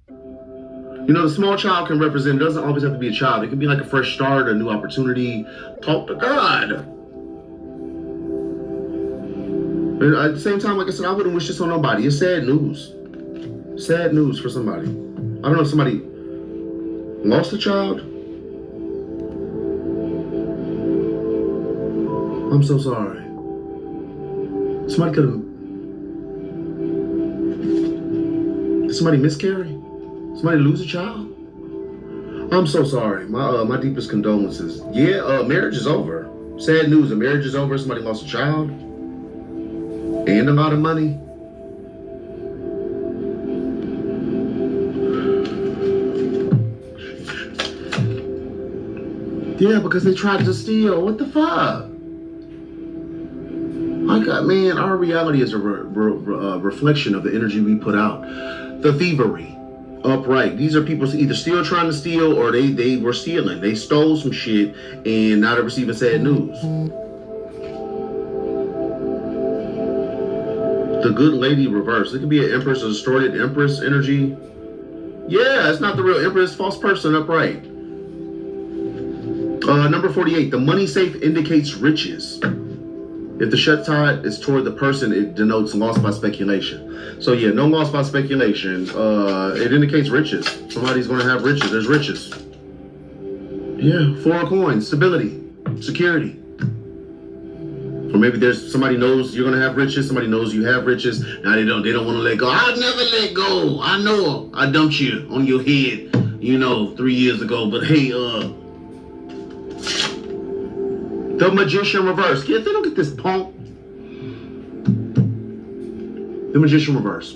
You know, the small child can represent, it doesn't always have to be a child. It can be like a fresh start, a new opportunity. Talk to God. And at the same time, like I said, I wouldn't wish this on nobody. It's sad news. Sad news for somebody. I don't know if somebody lost a child. I'm so sorry. Somebody could have. Did somebody miscarry? Somebody lose a child? I'm so sorry. My deepest condolences. Yeah, marriage is over. Sad news. The marriage is over. Somebody lost a child. And a lot of money. Yeah, because they tried to steal. What the fuck? My God, man, our reality is a reflection of the energy we put out. The thievery. Upright. These are people either still trying to steal or they were stealing. They stole some shit and now they're receiving sad news. The good lady reverse. It could be an empress, a distorted empress energy. Yeah, it's not the real empress. False person upright. Number 48. The money safe indicates riches. If the shut tide is toward the person, it denotes loss by speculation. So yeah, no loss by speculation. It indicates riches. Somebody's going to have riches. There's riches. Yeah, 4 of coins. Stability. Security. Or maybe there's somebody knows you're going to have riches. Somebody knows you have riches. Now they don't want to let go. I'll never let go. I know I dumped you on your head, 3 years ago. But hey, the magician reverse. If they don't get this punk. The magician reverse.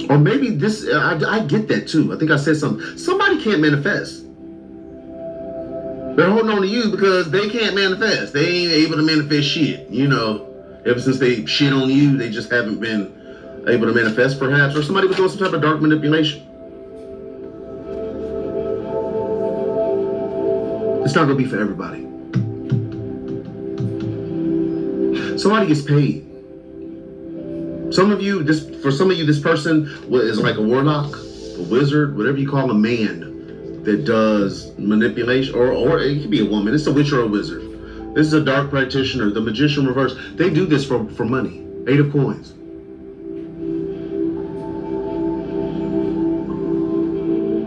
Or maybe this, I get that too. I think I said something. Somebody can't manifest. They're holding on to you because they can't manifest. They ain't able to manifest shit. Ever since they shit on you, they just haven't been able to manifest perhaps. Or somebody was doing some type of dark manipulation. It's not going to be for everybody. Somebody gets paid. For some of you, this person is like a warlock, a wizard, whatever you call a man that does manipulation, or it could be a woman. It's a witch or a wizard. This is a dark practitioner, the magician reverse. They do this for money. 8 of coins.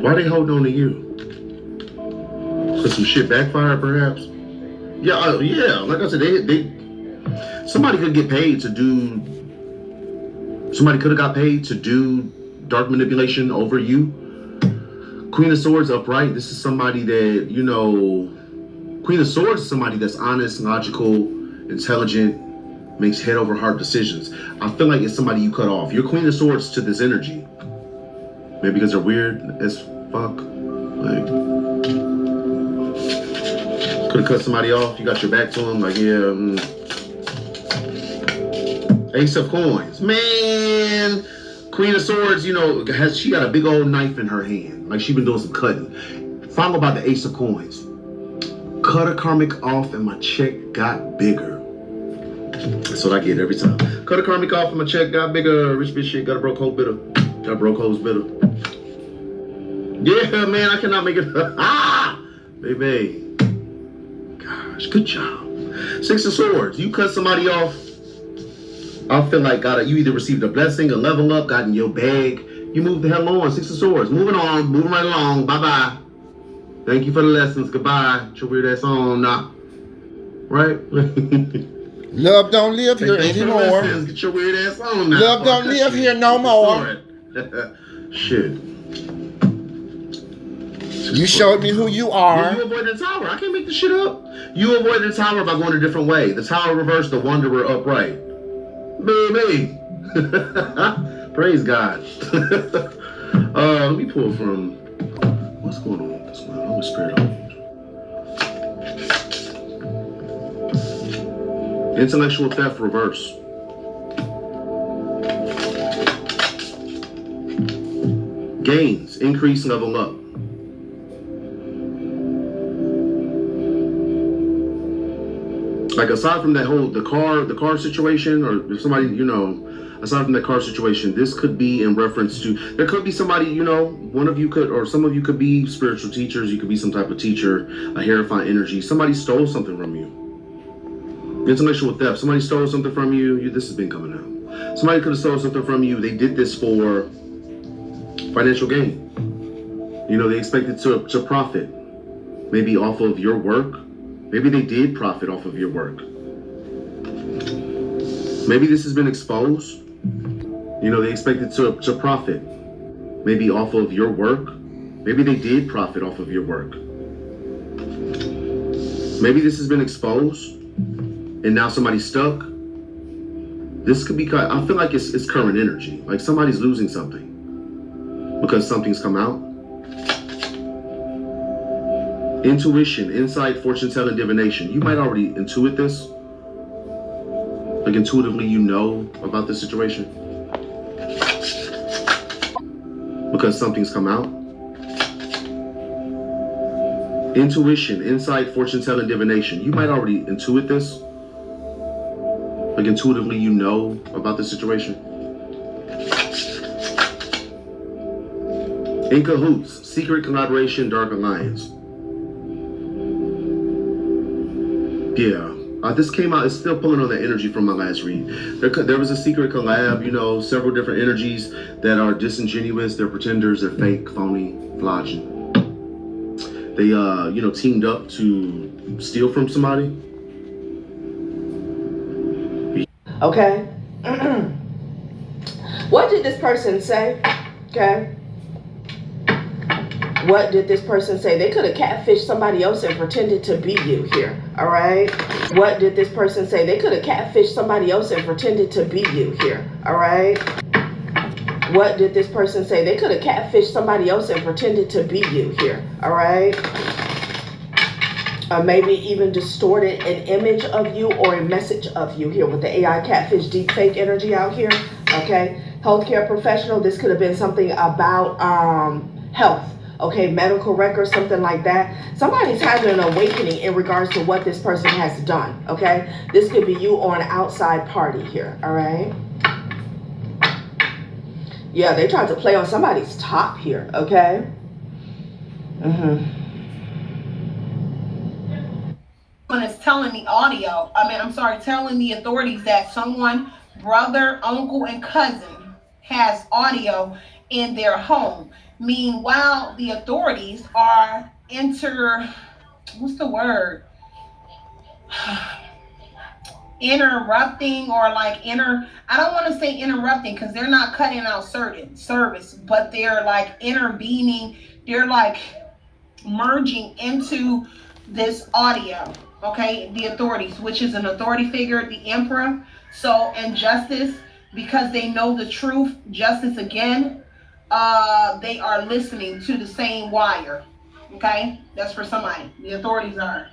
Why are they holding on to you? Because some shit backfired, perhaps? Yeah, yeah. Like I said, somebody could get paid to do. Somebody could have got paid to do dark manipulation over you. Queen of Swords upright. This is somebody that, Queen of Swords is somebody that's honest, logical, intelligent, makes head over heart decisions. I feel like it's somebody you cut off. You're Queen of Swords to this energy. Maybe because they're weird as fuck. Like, could have cut somebody off. You got your back to them. Like, yeah. Ace of coins. Man. Queen of Swords, she got a big old knife in her hand. Like she been doing some cutting. Followed by the Ace of coins. Cut a karmic off and my check got bigger. That's what I get every time. Cut a karmic off and my check got bigger. Rich bitch shit got a broke hole bitter. Got broke hoes bitter. Yeah, man, I cannot make it. Baby. Gosh, good job. 6 of Swords. You cut somebody off. I feel like you either received a blessing, a level up, got in your bag. You moved the hell on. 6 of Swords. Moving on. Moving right along. Bye-bye. Thank you for the lessons. Goodbye. Get your weird ass on now. Right? Love don't live here anymore. Get your weird ass on now. Love don't live here no more. Shit. You showed me who you are. You avoided the tower. I can't make this shit up. You avoided the tower by going a different way. The tower reversed, the wanderer upright. Baby. Praise God. Let me pull from. What's going on with this one? I'm with Spirit Old. Intellectual theft reverse. Gains, increase, level up. Like aside from that whole the car situation, or if somebody, I aside from that car situation, this could be in reference to, there could be somebody, you know, one of you could, or some of you could be spiritual teachers. You could be some type of teacher, a Hierophant energy. Somebody stole something from you. Intellectual theft. Somebody stole something from you. This has been coming out. Somebody could have stolen something from you. They did this for financial gain. You know, they expected to profit. Maybe off of your work. Maybe they did profit off of your work. Maybe this has been exposed. You know, they expected to profit. Maybe off of your work. Maybe they did profit off of your work. Maybe this has been exposed and now somebody's stuck. This could be, I feel like it's current energy. Like somebody's losing something because something's come out. Intuition, insight, fortune telling, divination. You might already intuit this. Like intuitively you know about this situation. Because something's come out. Intuition, insight, fortune telling, divination. You might already intuit this. Like intuitively you know about this situation. In cahoots, secret collaboration, dark alliance. Yeah. This came out, it's still pulling on the energy from my last read. There was a secret collab, you know, several different energies that are disingenuous, they're pretenders, they're fake, phony, flogging. They, you know, teamed up to steal from somebody. Okay. What did this person say? Okay. What did this person say? They could have catfished somebody else and pretended to be you here. All right. What did this person say? They could have catfished somebody else and pretended to be you here. All right. What did this person say? They could have catfished somebody else and pretended to be you here. All right. Maybe even distorted an image of you or a message of you here with the AI catfish deep fake energy out here. Okay. Healthcare professional. This could have been something about health. Okay, medical records, something like that. Somebody's having an awakening in regards to what this person has done. Okay, this could be you or an outside party here. All right. Yeah, they tried to play on somebody's top here. Okay. When it's telling the audio, telling the authorities that someone, brother, uncle, and cousin has audio in their home. Meanwhile, the authorities are interrupting or like I don't want to say interrupting because they're not cutting out certain service, but they're like intervening. They're like merging into this audio. Okay, the authorities, which is an authority figure, the emperor. So, and justice, because they know the truth, justice again. They are listening to the same wire. Okay, that's for somebody. The authorities are.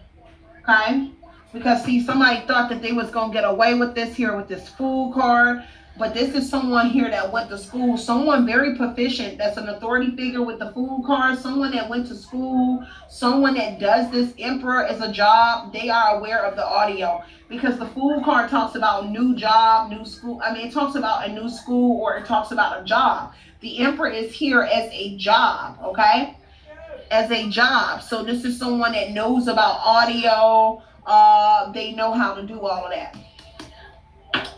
Okay, because see, somebody thought that they was gonna get away with this here with this fool card, but this is someone here that went to school, someone very proficient. That's an authority figure with the fool card. Someone that went to school, someone that does this emperor as a job. They are aware of the audio because the fool card talks about new job, new school. It talks about a new school or it talks about a job. The emperor is here as a job, okay? As a job. So this is someone that knows about audio. They know how to do all of that.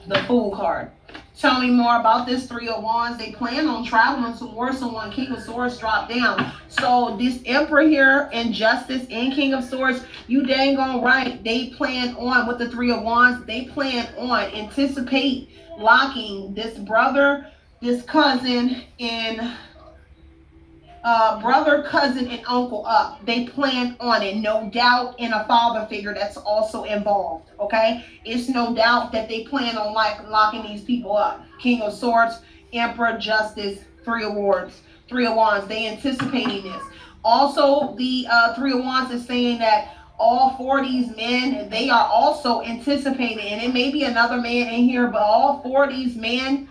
The Fool card. Tell me more about this Three of Wands. They plan on traveling to war. Someone, King of Swords dropped down. So this Emperor here, Injustice and King of Swords, you dang on right. They plan on, with the Three of Wands, they plan on anticipate locking this brother, this cousin, and brother, cousin, and uncle up. They plan on it, no doubt, in a father figure that's also involved. Okay, it's no doubt that they plan on locking these people up. King of Swords, Emperor, Justice, Three of Wands. They anticipating this. Also, the Three of Wands is saying that all four of these men, they are also anticipating, and it may be another man in here, but all four of these men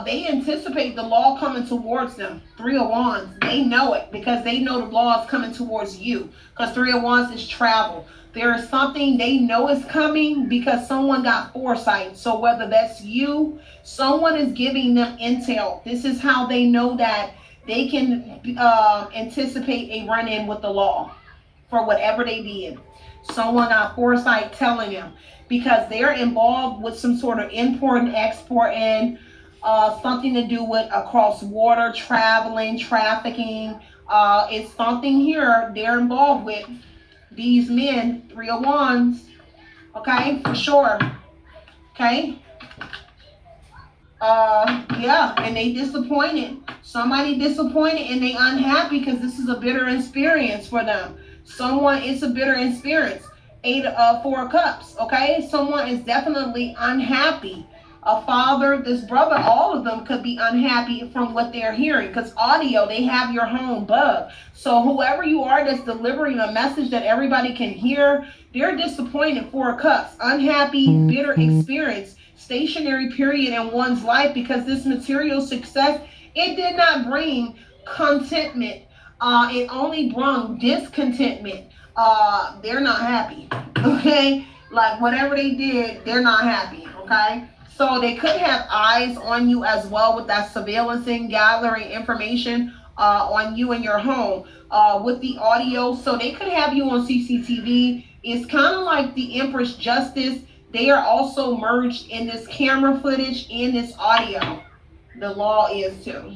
They anticipate the law coming towards them. Three of Wands, they know it because they know the law is coming towards you. Because Three of Wands is travel. There is something they know is coming because someone got foresight. So whether that's you, someone is giving them intel. This is how they know that they can anticipate a run-in with the law for whatever they did. Someone got foresight telling them because they're involved with some sort of import and export and something to do with across water, traveling, trafficking. It's something here they're involved with. These men, Three of Wands, okay, for sure. Okay. Yeah, and they disappointed. Somebody disappointed and they unhappy because this is a bitter experience for them. Someone, it's a bitter experience. Four of Cups, okay? Someone is definitely unhappy. A father, this brother, all of them could be unhappy from what they're hearing because audio, they have your home bug. So whoever you are that's delivering a message that everybody can hear, they're disappointed. Four of Cups, unhappy, bitter experience, stationary period in one's life because this material success, it did not bring contentment. It only brought discontentment. They're not happy, okay? Like whatever they did, they're not happy, okay? So they could have eyes on you as well with that surveillancing, gathering information on you and your home with the audio. So they could have you on CCTV. It's kind of like the Empress Justice. They are also merged in this camera footage and this audio. The law is too.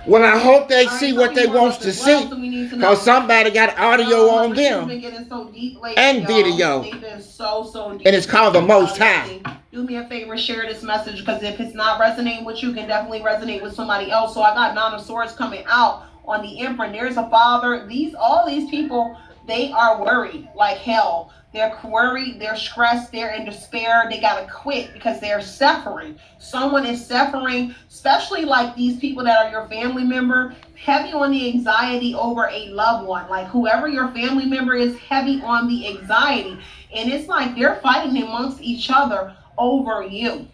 Well, I hope they see what they wants to see, because somebody got audio on them and video, They've been so deep. and it's called the Most High. Do me a favor, share this message, because if it's not resonating with you, it can definitely resonate with somebody else. So I got Nine of Swords coming out on the Emperor. There's a father. All these people, they are worried like hell. They're worried, they're stressed, they're in despair, they gotta quit because they're suffering. Someone is suffering, especially like these people that are your family member, heavy on the anxiety over a loved one. Like whoever your family member is, heavy on the anxiety. And it's like they're fighting amongst each other over you.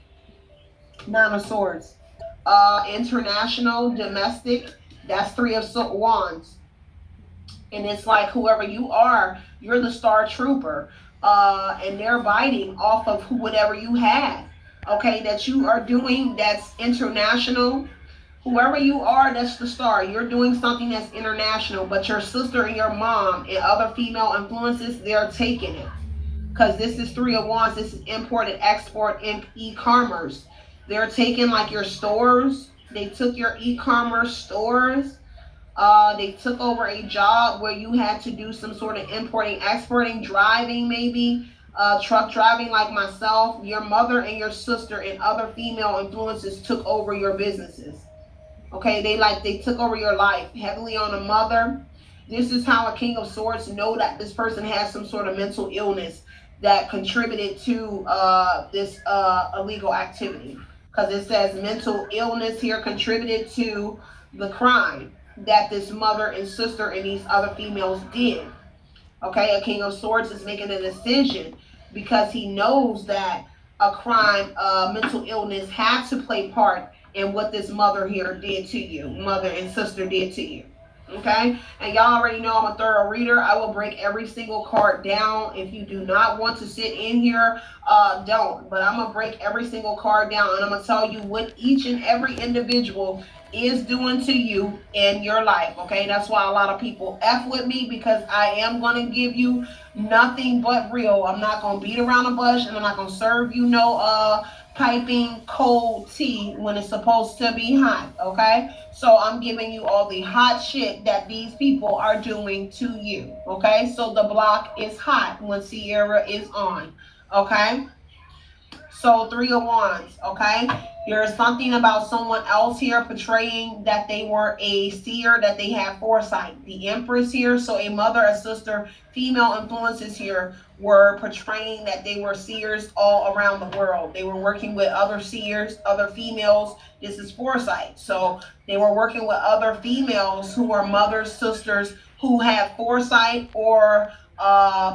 Nine of Swords. International, domestic, that's Three of Wands. And it's like whoever you are, you're the star trooper. And they're biting off of whatever you have. Okay, that you are doing that's international. Whoever you are, that's the star. You're doing something that's international. But your sister and your mom and other female influences, they're taking it. Because this is Three of Wands. This is import and export and e-commerce. They're taking like your stores. They took your e-commerce stores. They took over a job where you had to do some sort of importing, exporting, driving maybe, truck driving like myself. Your mother and your sister and other female influences took over your businesses. Okay, they took over your life, heavily on a mother. This is how a King of Swords know that this person has some sort of mental illness that contributed to this illegal activity. Because it says mental illness here contributed to the crime that this mother and sister and these other females did. Okay, a King of Swords is making a decision because he knows that a crime, mental illness had to play part in what this mother here did to you, mother and sister did to you. Okay, and y'all already know I'm a thorough reader. I will break every single card down. If you do not want to sit in here, don't. But I'm gonna break every single card down, and I'm gonna tell you what each and every individual is doing to you in your life. Okay, that's why a lot of people F with me, because I am gonna give you nothing but real. I'm not gonna beat around the bush, and I'm not gonna serve you no piping cold tea when it's supposed to be hot. Okay, so I'm giving you all the hot shit that these people are doing to you. Okay, so the block is hot when Sierra is on. Okay, so Three of Wands. Okay, there's something about someone else here portraying that they were a seer, that they have foresight. The Empress here, so a mother, a sister, female influences here were portraying that they were seers all around the world. They were working with other seers, other females. This is foresight. So they were working with other females who are mothers, sisters, who have foresight or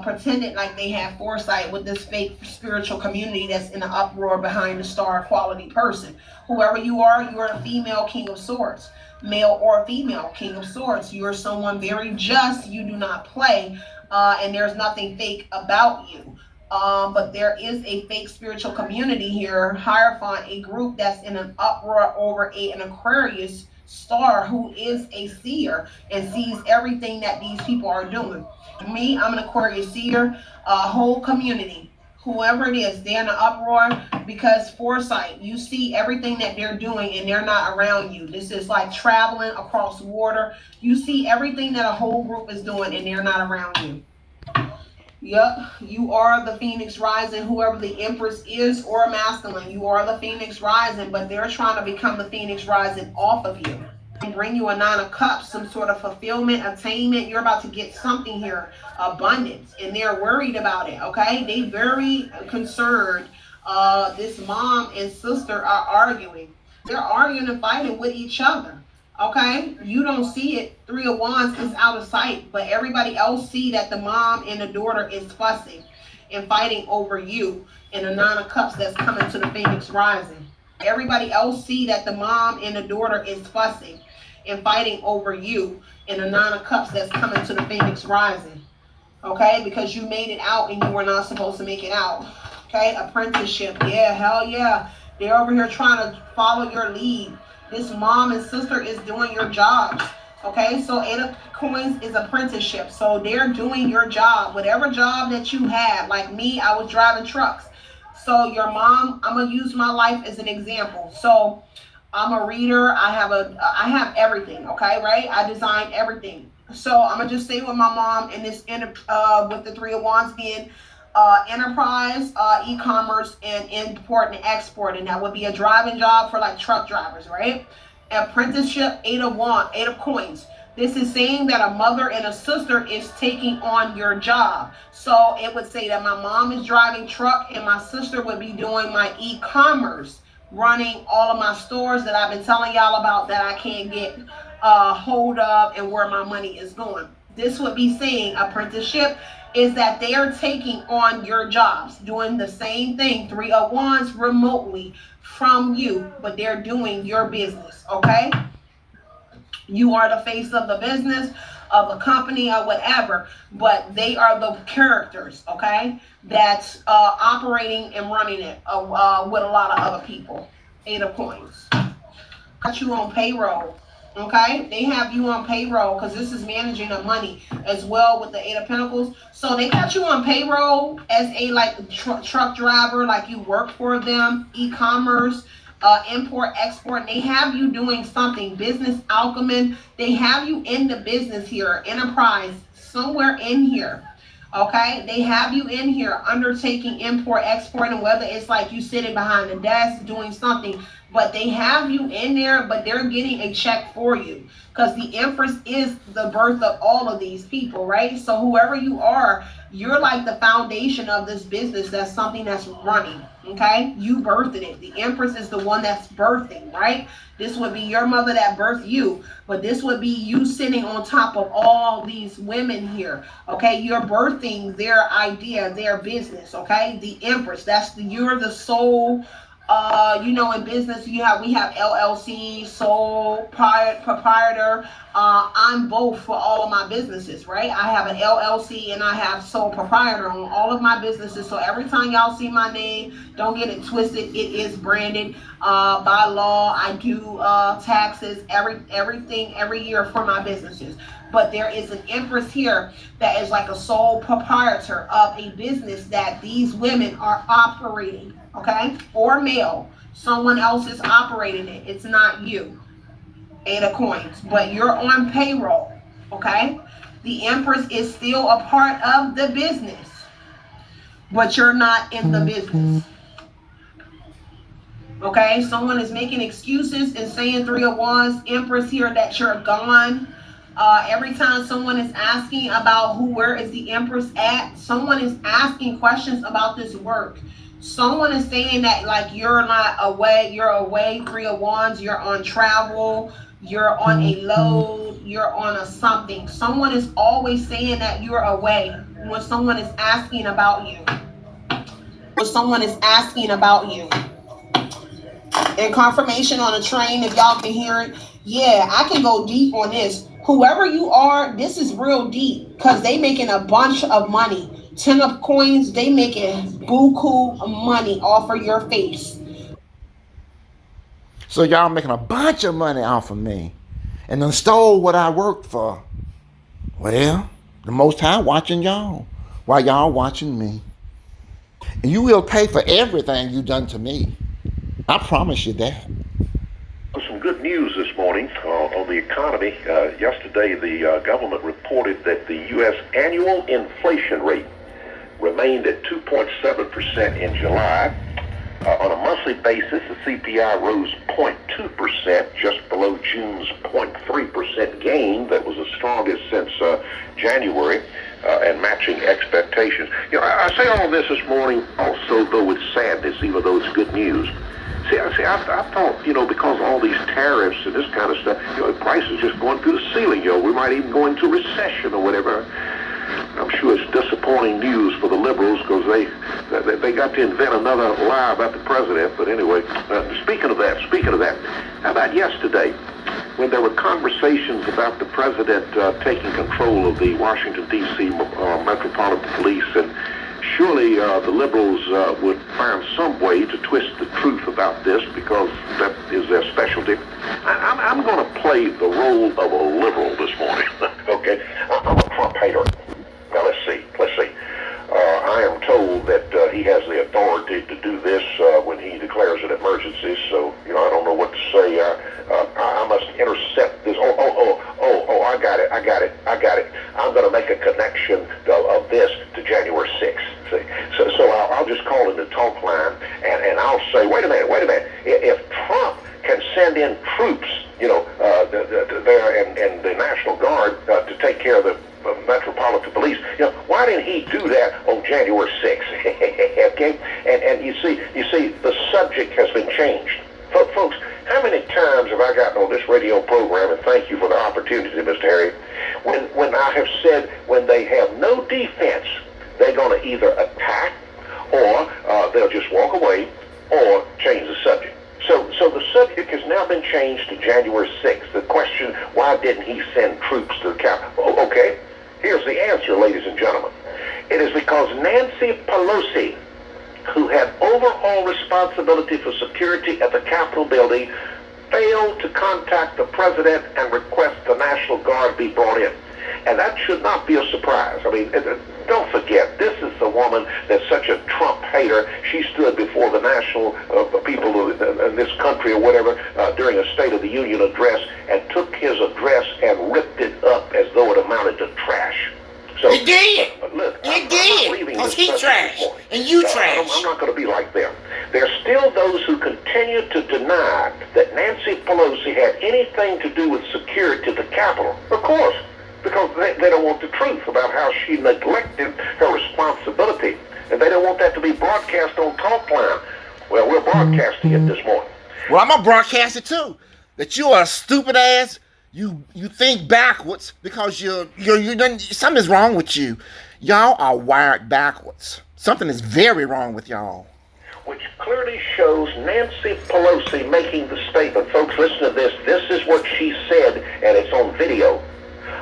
pretended like they have foresight with this fake spiritual community that's in an uproar behind the star quality person. Whoever you are a female king of swords, male or female king of swords. You are someone very just. You do not play, and there's nothing fake about you. But there is a fake spiritual community here, Hierophant, a group that's in an uproar over an Aquarius star who is a seer and sees everything that these people are doing. Me, I'm an Aquarius seer, a whole community, whoever it is, they're in an uproar because foresight, you see everything that they're doing and they're not around you. This is like traveling across water. You see everything that a whole group is doing and they're not around you. Yep, you are the Phoenix Rising, whoever the Empress is, or masculine. You are the Phoenix Rising, but they're trying to become the Phoenix Rising off of you and bring you a 9 of Cups, some sort of fulfillment, attainment. You're about to get something here, abundance, and they're worried about it, okay? They very concerned. This mom and sister are arguing. They're arguing and fighting with each other. Okay, you don't see it. 3 of Wands is out of sight, but everybody else see that the mom and the daughter is fussing and fighting over you, and the 9 of Cups that's coming to the Phoenix Rising. Everybody else see that the mom and the daughter is fussing and fighting over you, and the 9 of Cups that's coming to the Phoenix Rising. Okay, because you made it out and you were not supposed to make it out. Okay, apprenticeship. Yeah, hell yeah. They're over here trying to follow your lead. This mom and sister is doing your jobs. Okay, so 8 of Coins is apprenticeship. So they're doing your job, whatever job that you had. Like me, I was driving trucks. So your mom, I'm gonna use my life as an example. So I'm a reader. I have everything. Okay, right? I design everything. So I'm gonna just say with my mom and this with the 3 of Wands being enterprise, e-commerce, and import and export, and that would be a driving job for like truck drivers, right? Apprenticeship, 8 of Coins. This is saying that a mother and a sister is taking on your job. So it would say that my mom is driving truck and my sister would be doing my e-commerce, running all of my stores that I've been telling y'all about that I can't get hold of and where my money is going. This would be saying apprenticeship is that they are taking on your jobs, doing the same thing, 3 of Wands remotely from you, but they're doing your business, okay? You are the face of the business, of the company, or whatever, but they are the characters, okay, that's operating and running it with a lot of other people. 8 of Coins. Got you on payroll. Okay, they have you on payroll because this is managing the money as well with the 8 of Pentacles. So they got you on payroll as a like truck driver, like you work for them, e-commerce, import, export. And they have you doing something, business alchemy. They have you in the business here, enterprise, somewhere in here. Okay, they have you in here undertaking import, export, and whether it's like you sitting behind the desk doing something, but they have you in there, but they're getting a check for you because the Empress is the birth of all of these people, right? So whoever you are, you're like the foundation of this business. That's something that's running, okay? You birthed it. The Empress is the one that's birthing, right? This would be your mother that birthed you, but this would be you sitting on top of all these women here, okay? You're birthing their idea, their business, okay? The Empress, you're the soul. You know, in business, we have LLC, sole proprietor. I'm both for all of my businesses, right? I have an LLC and I have sole proprietor on all of my businesses. So every time y'all see my name, don't get it twisted. It is branded by law. I do taxes, everything every year for my businesses. But there is an Empress here that is like a sole proprietor of a business that these women are operating. Okay, or male, someone else is operating it. It's not you. 8 of Coins, but you're on payroll. Okay, the Empress is still a part of the business, but you're not in the business. Okay, someone is making excuses and saying 3 of Wands, Empress here, that you're gone. Every time someone is asking about where is the Empress at, someone is asking questions about this work. Someone is saying that like you're not away, you're away, 3 of Wands, you're on travel, you're on a load, you're on a something. Someone is always saying that you're away. when someone is asking about you. When someone is asking about you. And confirmation on a train, if y'all can hear it. Yeah, I can go deep on this. Whoever you are, this is real deep because they making a bunch of money. 10 of coins, they making buku money off of your face. So y'all making a bunch of money off of me and then stole what I worked for. Well, the Most High watching y'all while y'all watching me. And you will pay for everything you done to me. I promise you that. Some good news this morning on the economy. Yesterday, the government reported that the U.S. annual inflation rate remained at 2.7% in July. On a monthly basis, the CPI rose 0.2%, just below June's 0.3% gain that was the strongest since January, and matching expectations. You know, I say all this morning also, though, with sadness, even though it's good news. I thought, you know, because of all these tariffs and this kind of stuff, you know, prices just going through the ceiling, you know, we might even go into recession or whatever. I'm sure it's disappointing news for the liberals because they got to invent another lie about the president. But anyway, speaking of that, how about yesterday when there were conversations about the president taking control of the Washington, D.C. Metropolitan Police, and surely the liberals would find some way to twist the truth about this because that is their specialty. I'm going to play the role of a liberal this morning. Okay, I'm a Trump hater. Now let's see. I am told that he has the authority to do this when he declares an emergency. So you know, I don't know what to say. I must intercept this. I got it. I'm going to make a connection of this to January 6th. See? So I'll just call in the talk line and I'll say, wait a minute. If Trump can send in troops, you know, there and the National Guard to take care of the Metropolitan Police, you know, why didn't he do that on January 6th? Okay, and you see, the subject has been changed. Folks, how many times have I gotten on this radio program, and thank you for the opportunity, Mr. Harry, when I have said when they have no defense, they're going to either attack or they'll just walk away or change the subject. So the subject has now been changed to January 6th. The question, why didn't he send troops to the Capitol? Okay, here's the answer, ladies and gentlemen. It is because Nancy Pelosi, who had overall responsibility for security at the Capitol building, failed to contact the president and request the National Guard be brought in. And that should not be a surprise. I mean, don't forget, this is the woman that's such a Trump hater. She stood before the national people in this country or whatever during a State of the Union address and took his address and ripped it up as though it amounted to trash. So, He did. Look, He did. Because he trash. And you trash. I'm not going to be like them. There's still those who continue to deny that Nancy Pelosi had anything to do with security at the Capitol. Of course, because they don't want the truth about how she neglected her responsibility. And they don't want that to be broadcast on Talkline. Well, we're broadcasting it this morning. Well, I'm going to broadcast it too. That you are a stupid ass. You think backwards because you something's wrong with you. Y'all are wired backwards. Something is very wrong with y'all. Which clearly shows Nancy Pelosi making the statement. Folks, listen to this. This is what she said, and it's on video.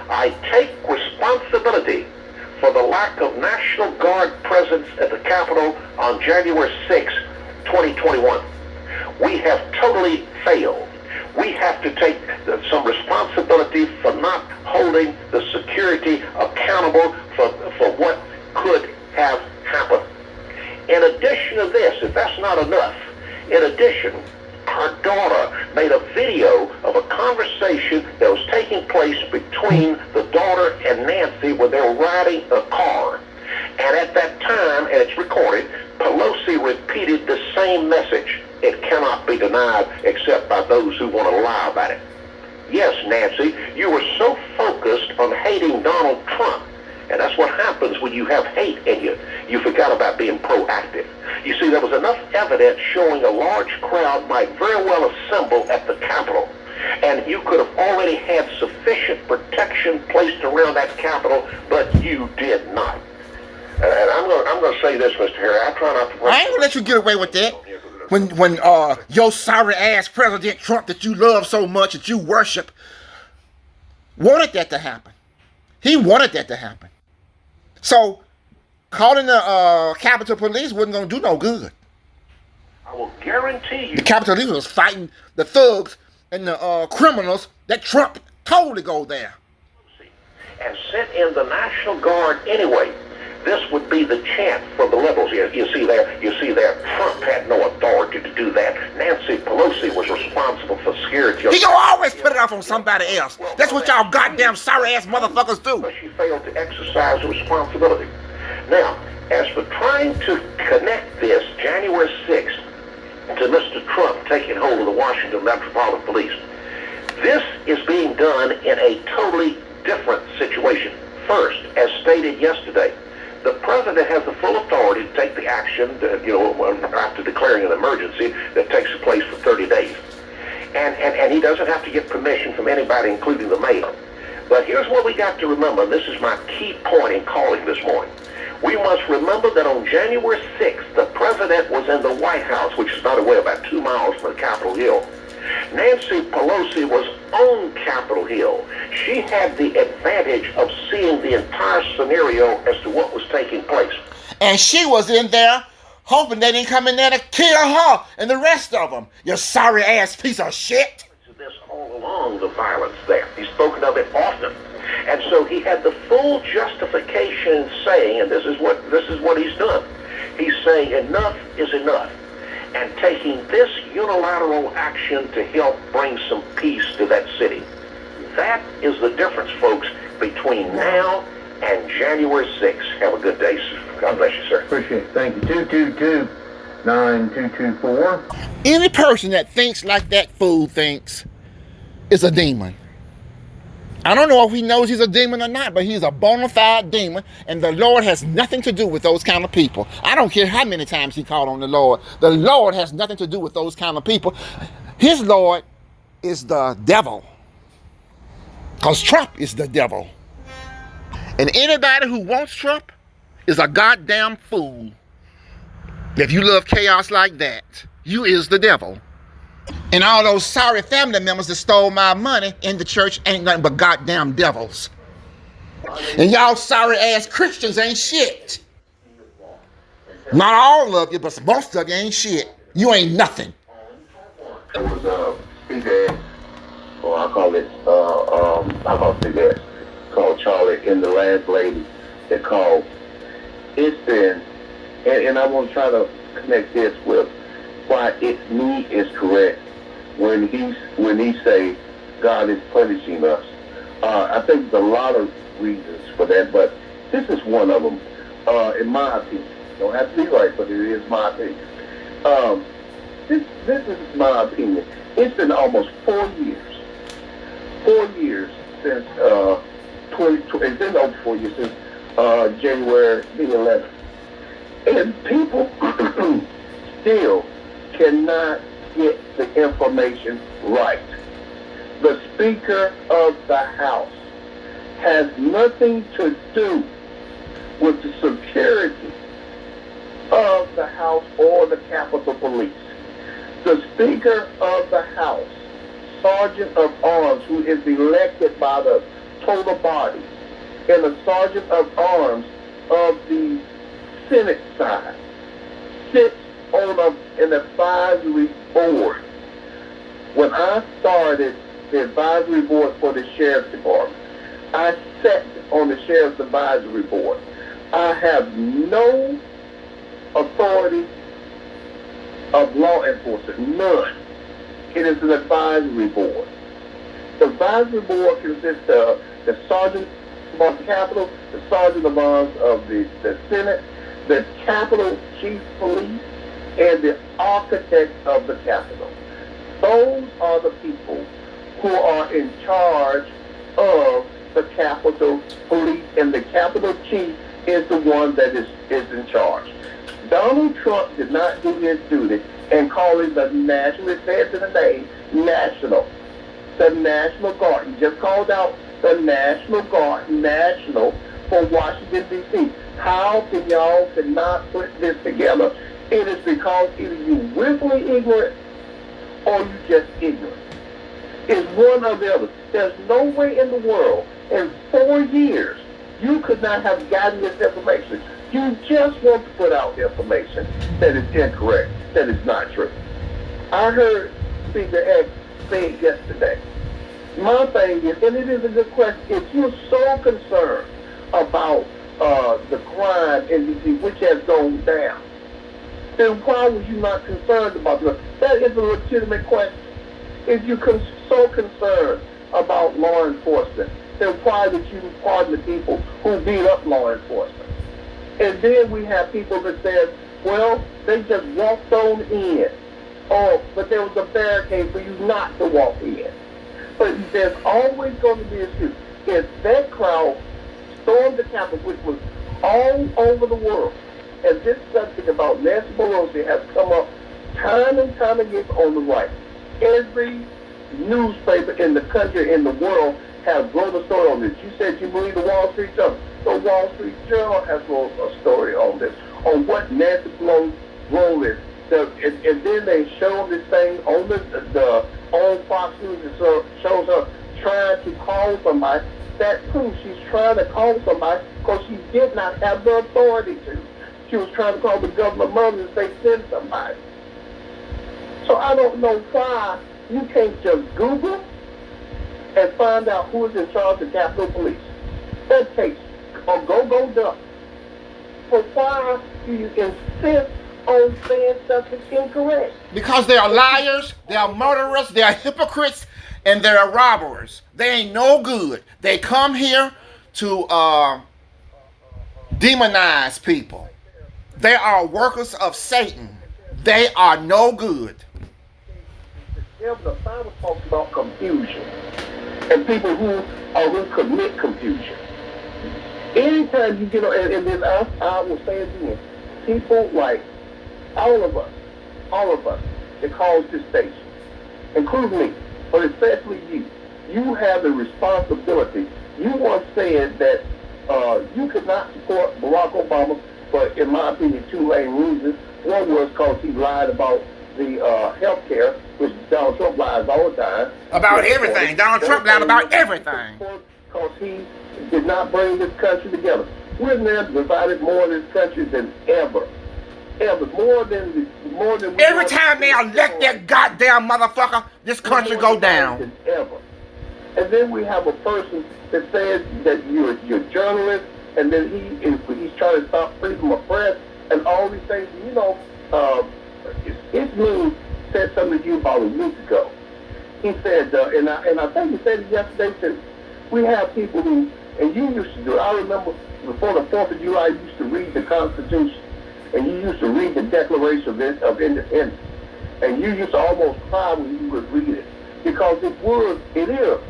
I take responsibility for the lack of National Guard presence at the Capitol on January 6, 2021. We have totally failed. We have to take some responsibility for not holding the security accountable for what could have happened. In addition to this, if that's not enough, in addition, her daughter made a video of a conversation that was taking place between the daughter and Nancy when they were riding a car. And at that time, and it's recorded, Pelosi repeated the same message. It cannot be denied except by those who want to lie about it. Yes, Nancy, you were so focused on hating Donald Trump. And that's what happens when you have hate in you. You forgot about being proactive. You see, there was enough evidence showing a large crowd might very well assemble at the Capitol. And you could have already had sufficient protection placed around that Capitol, but you did not. And I'm going to say this, Mr. Harry. I try not to. I ain't gonna let you get away with that. When your sorry ass President Trump that you love so much, that you worship, wanted that to happen. He wanted that to happen. So calling the Capitol Police wasn't gonna do no good. I will guarantee you. The Capitol Police was fighting the thugs and the criminals that Trump told to go there. And sent in the National Guard anyway. This would be the chant for the liberals. You see there, Trump had no authority to do that. Nancy Pelosi was responsible for security. He gonna always put it off on somebody else. That's what y'all goddamn sorry ass motherfuckers do. But she failed to exercise the responsibility. Now, as for trying to connect this January 6th to Mr. Trump taking hold of the Washington Metropolitan Police, this is being done in a totally different situation. First, as stated yesterday, the president has the full authority to take the action, after declaring an emergency that takes place for 30 days. And he doesn't have to get permission from anybody, including the mayor. But here's what we got to remember, and this is my key point in calling this morning. We must remember that on January 6th, the president was in the White House, which is, by the way, about 2 miles from Capitol Hill. Nancy Pelosi was on Capitol Hill. She had the advantage of seeing the entire scenario as to what was taking place. And she was in there hoping they didn't come in there to kill her and the rest of them. You sorry ass piece of shit. This all along, the violence there. He's spoken of it often. And so he had the full justification in saying, and this is what he's done. He's saying enough is enough. And taking this unilateral action to help bring some peace to that city. That is the difference, folks, between now and January 6th. Have a good day, sir. God bless you, sir. Appreciate it. Thank you. 222-9224. Any person that thinks like that fool thinks is a demon. I don't know if he knows he's a demon or not, but he's a bona fide demon, and the Lord has nothing to do with those kind of people. I don't care how many times he called on the Lord. The Lord has nothing to do with those kind of people. His Lord is the devil, because Trump is the devil. And anybody who wants Trump is a goddamn fool. If you love chaos like that, you is the devil. And all those sorry family members that stole my money in the church ain't nothing but goddamn devils. And y'all sorry ass Christians ain't shit. Not all of you, but most of you ain't shit. You ain't nothing. It was Big Ass, or I call it Big Ass, called Charlie, and the last lady that called. It's been, and I want to try to connect this with why it's me is correct when he say God is punishing us. I think there's a lot of reasons for that, but this is one of them. In my opinion, don't have to be right, but it is my opinion. This is my opinion. It's been almost 4 years. 4 years since it's been over 4 years since January the 11th, and people still cannot get the information right. The Speaker of the House has nothing to do with the security of the House or the Capitol Police. The Speaker of the House, Sergeant of Arms, who is elected by the total body, and the Sergeant of Arms of the Senate side, sits on an advisory board. When I started the advisory board for the Sheriff's Department, I sat on the Sheriff's Advisory Board. I have no authority of law enforcement, none. It is an advisory board. The advisory board consists of the Sergeant of Arms of the Capitol, the Sergeant of Arms of the Senate, the Capitol Chief Police, and the architect of the Capitol. Those are the people who are in charge of the Capitol Police, and the Capitol Chief is the one that is in charge. Donald Trump did not do his duty and call it the national, it says in the name, national. The National Guard. He just called out the National Guard, national, for Washington, D.C. How can y'all cannot put this together? It is because either you willfully ignorant or you just ignorant. It's one or the other. There's no way in the world in 4 years you could not have gotten this information. You just want to put out information that is incorrect, that is not true. I heard Speaker X say it yesterday. My thing is, and it is a good question, if you're so concerned about the crime in D.C., which has gone down, then why was you not concerned about that? That is a legitimate question. If you're so concerned about law enforcement, then why did you pardon the people who beat up law enforcement? And then we have people that said, well, they just walked on in. Oh, but there was a barricade for you not to walk in. But there's always going to be an issue. If that crowd stormed the Capitol, which was all over the world, and this subject about Nancy Pelosi has come up time and time again on the right. Every newspaper in the country, in the world, has wrote a story on this. You said you believe the Wall Street Journal. The Wall Street Journal has wrote a story on this, on what Nancy Pelosi's role is. And then they show this thing on on Fox News. It shows her trying to call somebody. That proves she's trying to call somebody because she did not have the authority to. She was trying to call the governor of Maryland and say send somebody. So I don't know why you can't just Google and find out who is in charge of Capitol Police. That takes a go dump. But why do you insist on saying stuff that's incorrect? Because they are liars, they are murderers, they are hypocrites, and they are robbers. They ain't no good. They come here to demonize people. They are workers of Satan. They are no good. The Bible talks about confusion and people who commit confusion. Anytime you get on, and then I will say it again, people like all of us that calls this station, including me, but especially you have the responsibility. You once said that you could not support Barack Obama, but in my opinion, two main reasons. One was because he lied about the health care, which Donald Trump lies all the time. About everything. Donald Trump lied about everything. Because he did not bring this country together. We're now divided more in this country than ever. More than every time they elect that goddamn motherfucker, this country go down. Than ever. And then we have a person that says that you're a journalist, and then he's trying to stop freedom of press and all these things. You know, Ismail said something to you about a week ago. He said, and I think he said it yesterday, too. We have people who, and you used to do it. I remember before the 4th of July, you used to read the Constitution, and you used to read the Declaration of Independence, and you used to almost cry when you would read it, because it is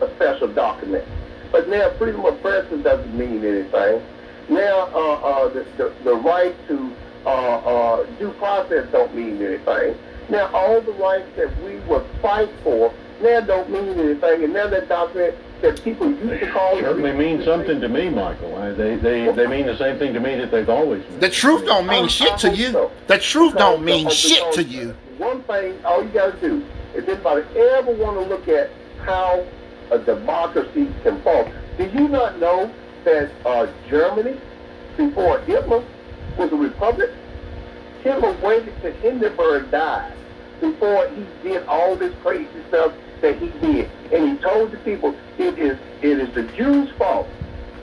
a special document. But now freedom of press doesn't mean anything. Now the right to due process don't mean anything. Now all the rights that we would fight for now don't mean anything, and now that document that people used to call certainly mean something to me, Michael. They mean the same thing to me that they've always meant. The truth don't mean shit to you. So. The truth don't mean shit to you. One thing, all you got to do is anybody ever want to look at how a democracy can fall. Did you not know that Germany, before Hitler, was a republic? Hitler waited till Hindenburg died before he did all this crazy stuff that he did. And he told the people, it is the Jews' fault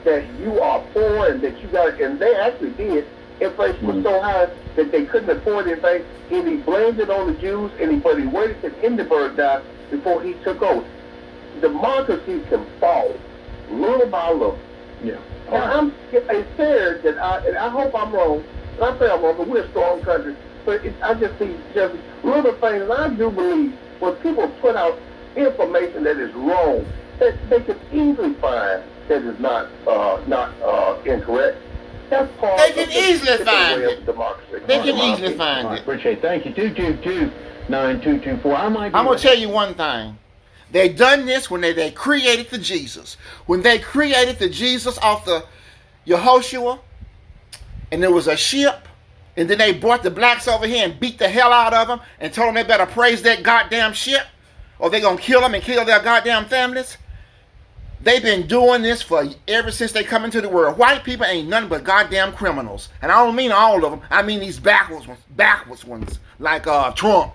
that you are poor and that you got, and they actually did. Inflation was so high that they couldn't afford anything, and he blamed it on the Jews, but he waited till Hindenburg died before he took over. Democracy can fall little by little. Yeah. And it's fair that I hope I'm wrong, and I say I'm wrong, but we're a strong country. But I just see just little things, and I do believe when people put out information that is wrong, that they can easily find that is not incorrect. That's part they can easily find it. Democracy. They can easily find it. Appreciate it. Thank you. 222-9224. I'm going to tell you one thing. They done this when they created the Jesus. When they created the Jesus off the Yehoshua, and there was a ship, and then they brought the blacks over here and beat the hell out of them and told them they better praise that goddamn ship or they're going to kill them and kill their goddamn families. They've been doing this for ever since they come into the world. White people ain't nothing but goddamn criminals. And I don't mean all of them. I mean these backwards ones like Trump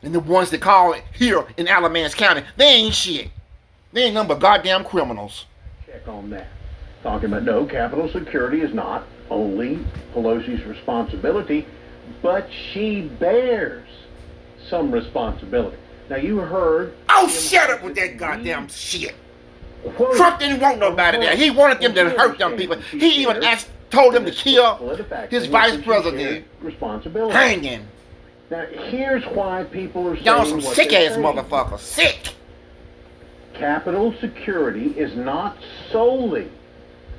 and the ones that call it here in Alamance County. They ain't shit. They ain't nothing but goddamn criminals. Check on that. Talking about, no, Capitol security is not only Pelosi's responsibility, but she bears some responsibility. Now, you heard... Oh, shut up with that goddamn shit. Trump didn't want nobody there. He wanted them to hurt them people. He even told them to kill his vice president. Responsibility. Hanging. Now, here's why people are saying Y'all some what sick-ass they're saying. motherfuckers. Sick. Capitol security is not solely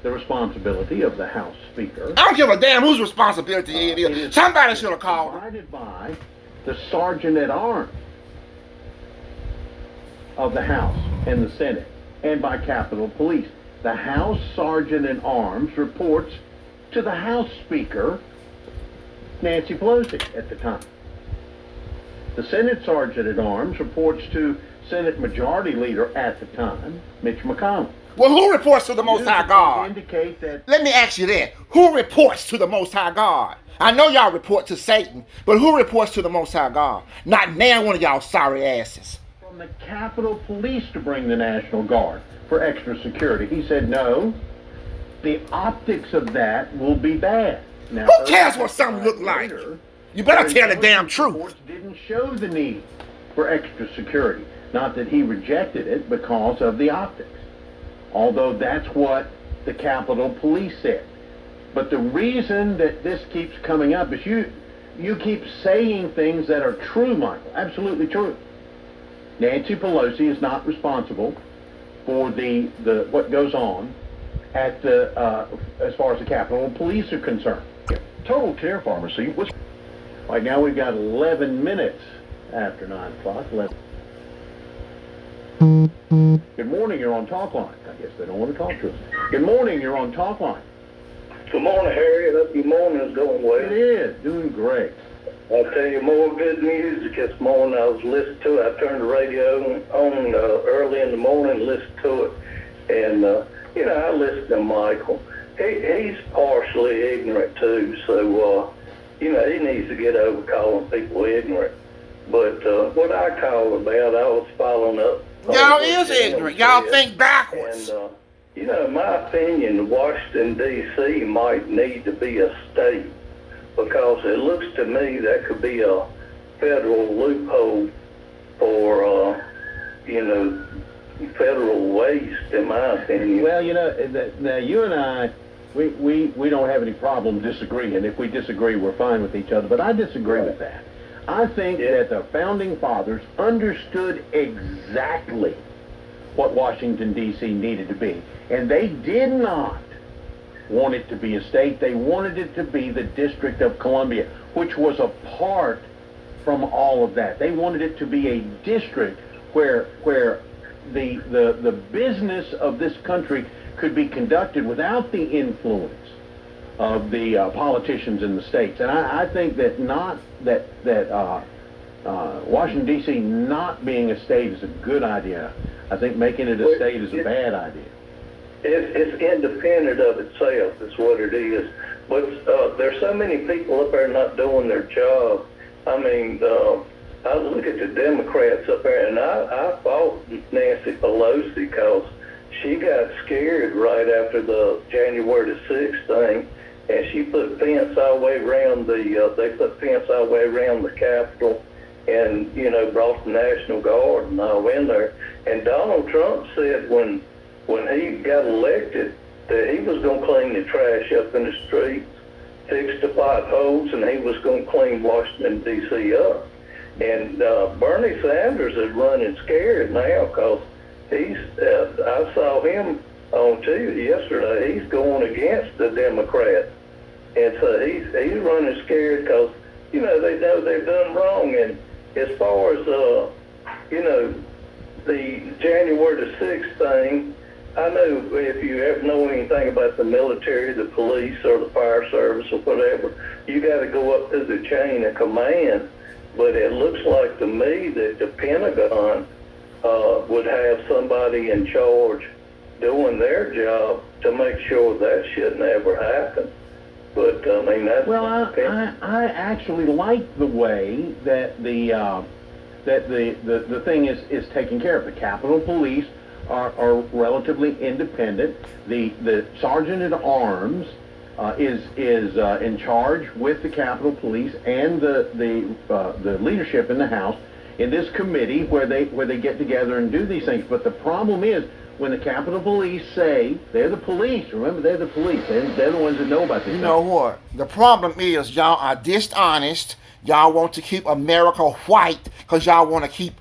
the responsibility of the House Speaker. I don't give a damn whose responsibility it is. Somebody should have called him. Provided by the Sergeant at Arms of the House and the Senate, and by Capitol Police. The House Sergeant at Arms reports to the House Speaker, Nancy Pelosi, at the time. The Senate Sergeant at Arms reports to Senate Majority Leader at the time, Mitch McConnell. Well, who reports to the Most High God? Indicate that. Let me ask you that. Who reports to the Most High God? I know y'all report to Satan, but who reports to the Most High God? Not now one of y'all sorry asses. From the Capitol Police to bring the National Guard for extra security. He said, no, the optics of that will be bad. Now, Who cares what something look like? You better tell the damn truth. Reports didn't show the need for extra security. Not that he rejected it because of the optics. Although that's what the Capitol Police said. But the reason that this keeps coming up is you keep saying things that are true, Michael. Absolutely true. Nancy Pelosi is not responsible for the what goes on at the as far as the Capitol Police are concerned. Total Care Pharmacy. Right now we've got 11 minutes after 9 o'clock. 11. Good morning, you're on Talk Line. I guess they don't want to talk to us. Good morning, you're on Talk Line. Good morning, Harry. I hope your morning is going well. It is, doing great. I'll tell you more good news. This morning I was listening to it. I turned the radio on early in the morning and listened to it. And, I listened to Michael. He's partially ignorant, too. So, he needs to get over calling people ignorant. But what I call about, I was following up. Y'all is ignorant. Y'all think backwards. And, in my opinion, Washington, D.C. might need to be a state because it looks to me that could be a federal loophole for, federal waste, in my opinion. Well, now you and I, we don't have any problem disagreeing. If we disagree, we're fine with each other. But I disagree with that. I think that the Founding Fathers understood exactly what Washington, D.C. needed to be. And they did not want it to be a state. They wanted it to be the District of Columbia, which was apart from all of that. They wanted it to be a district where the business of this country could be conducted without the influence of the politicians in the states. And I think that Washington, D.C. not being a state is a good idea. I think making it a state is a bad idea. It's independent of itself, is what it is. But there's so many people up there not doing their job. I mean, I look at the Democrats up there, and I fought Nancy Pelosi because she got scared right after the January the 6th thing, and she put fence all the way around they put fence all the way around the Capitol, and brought the National Guard and all in there. And Donald Trump said when he got elected that he was going to clean the trash up in the streets, fix the potholes, and he was going to clean Washington, D.C. up. And Bernie Sanders is running scared now because I saw him on TV yesterday. He's going against the Democrats. And so he's running scared because, they know they've done wrong. And as far as, the January the 6th thing, I know if you ever know anything about the military, the police, or the fire service, or whatever, you got to go up through the chain of command. But it looks like to me that the Pentagon would have somebody in charge doing their job to make sure that shit never happened. But I mean, that's well, I actually like the way that the thing is taken care of. The Capitol Police are relatively independent. The Sergeant at Arms is in charge with the Capitol Police and the leadership in the House in this committee where they get together and do these things. But the problem is when the Capitol Police say they're the police. Remember, they're the police. They're the ones that know about this. You know what? The problem is y'all are dishonest. Y'all want to keep America white because y'all want to keep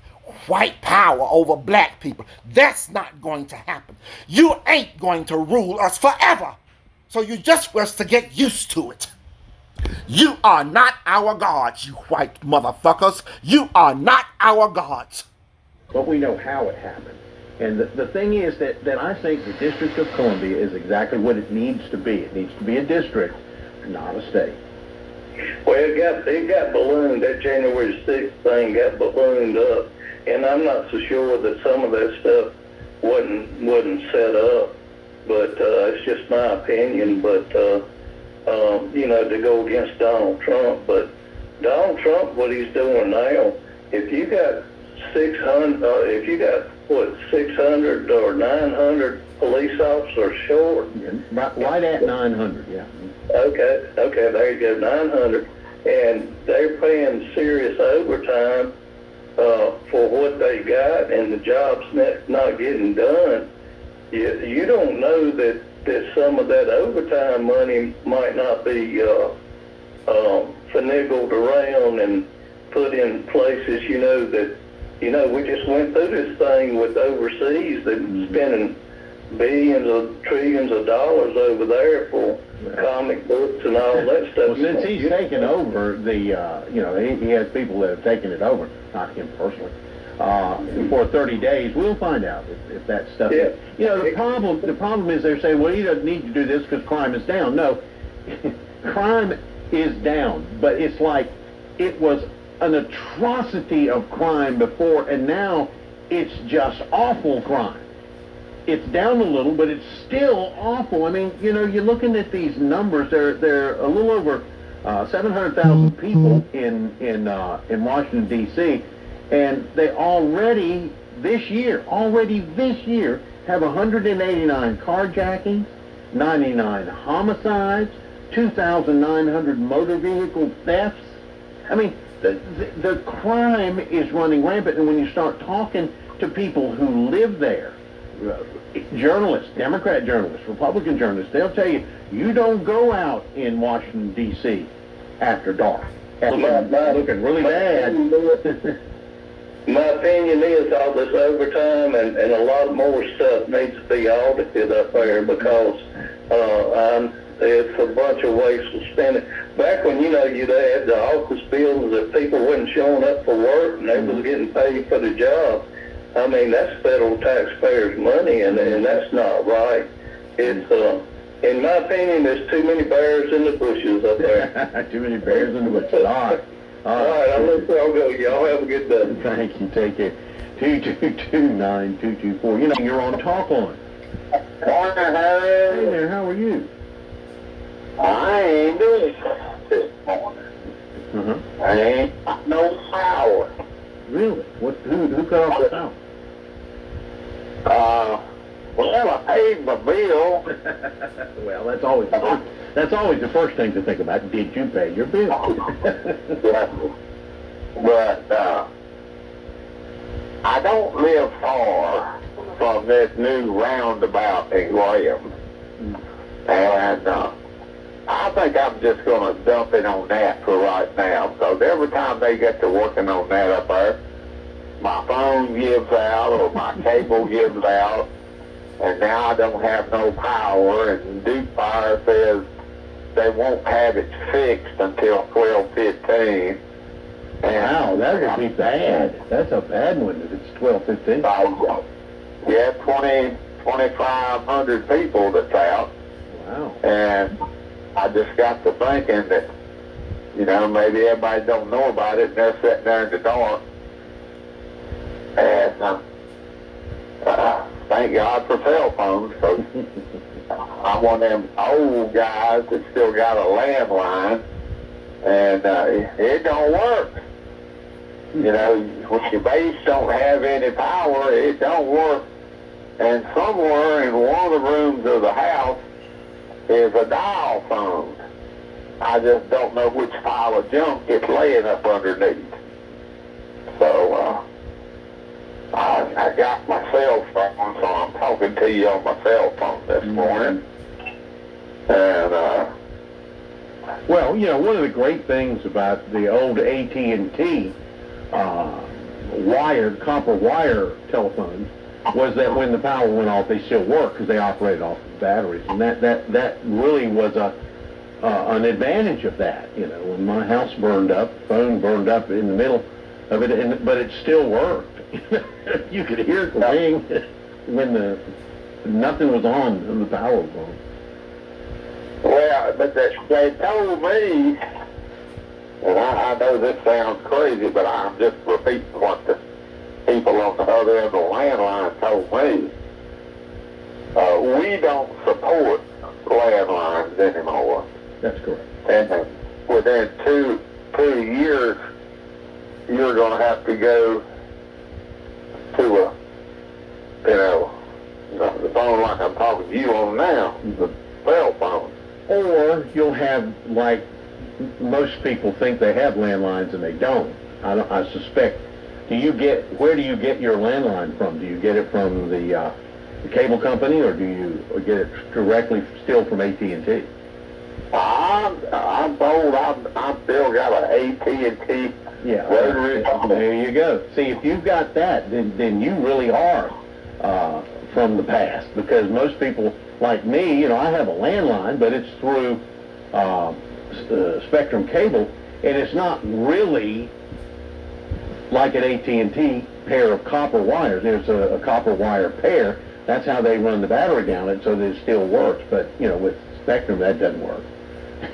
white power over black people. That's not going to happen. You ain't going to rule us forever. So you just was to get used to it. You are not our gods, you white motherfuckers. You are not our gods. But we know how it happened. And the thing is that I think the District of Columbia is exactly what it needs to be. It needs to be a district, not a state. Well, it got ballooned. That January 6th thing got ballooned up, and I'm not so sure that some of that stuff wasn't set up. But it's just my opinion. But you know, to go against Donald Trump. But Donald Trump, what he's doing now, if you got 600 or 900 police officers short. Right at 900, yeah. Okay, there you go, 900. And they're paying serious overtime for what they got, and the job's not getting done. You don't know that some of that overtime money might not be finagled around and put in places, we just went through this thing with overseas that's spending billions of trillions of dollars over there for comic books and all that stuff. Well, since he's taken over he has people that have taken it over, not him personally, for 30 days. We'll find out if that stuff is. The problem is they're saying, well, he doesn't need to do this because crime is down. No, crime is down, but it's like it was an atrocity of crime before, and now it's just awful crime. It's down a little, but it's still awful. I mean, you're looking at these numbers. They're a little over 700,000 people in Washington D.C., and they already this year have 189 carjackings, 99 homicides, 2,900 motor vehicle thefts. I mean, the crime is running rampant, and when you start talking to people who live there, journalists, Democrat journalists, Republican journalists, they'll tell you, you don't go out in Washington, D.C. after dark. Looking really bad. My opinion is all this overtime and a lot more stuff needs to be audited up there because it's a bunch of wasteful spending. Back when, you'd had the office buildings that people wasn't showing up for work and they was getting paid for the job. I mean, that's federal taxpayers' money, and that's not right. It's, in my opinion, there's too many bears in the bushes up there. Too many bears in the bushes. All right, I'll let y'all go. Y'all have a good day. Thank you. Take care. 222-9224. You're on Talk On. Morning, Harry. Hey there, how are you? I ain't doing this morning. I ain't got no power. Really? Who cut off the power? Well, I paid my bill. Well, that's always the first thing to think about. Did you pay your bill? But I don't live far from this new roundabout in Graham. And I think I'm just going to dump it on that for right now, because every time they get to working on that up there, my phone gives out or my cable gives out, and now I don't have no power, and Duke Fire says they won't have it fixed until 12:15. Wow, that would be bad. That's a bad one if it's 12:15. Yeah, 20 2,500 people that's out. Wow. And I just got to thinking that, you know, maybe everybody don't know about it and they're sitting there in the dark. And thank God for cell phones, because I'm one of them old guys that still got a landline, and it don't work. You know, when your base don't have any power, it don't work. And somewhere in one of the rooms of the house is a dial phone. I just don't know which pile of junk it's laying up underneath. So I got my cell phone, so I'm talking to you on my cell phone this morning. And well, you know, one of the great things about the old AT&T copper wire telephones was that when the power went off, they still worked because they operated off of batteries, and that really was an advantage of that. You know, when my house burned up, phone burned up in the middle of it, but it still worked. You could hear it ring when nothing was on and the power was on. well, but they told me, and I know this sounds crazy, but I'm just repeating what the people on the other end of the landline told me. We don't support landlines anymore. That's correct. And within two years, you're going to have to go to the phone like I'm talking to you on now, the cell phone. Or you'll have, like most people think they have landlines and they don't. I suspect. Where do you get your landline from? Do you get it from the cable company, or do you get it directly still from AT&T? I'm told I've still got an AT&T. Yeah, there you go. See, if you've got that, then you really are from the past, because most people like me, you know, I have a landline, but it's through Spectrum Cable, and it's not really like an AT&T pair of copper wires. There's a copper wire pair. That's how they run the battery down it, so that it still works. But, you know, with Spectrum, that doesn't work.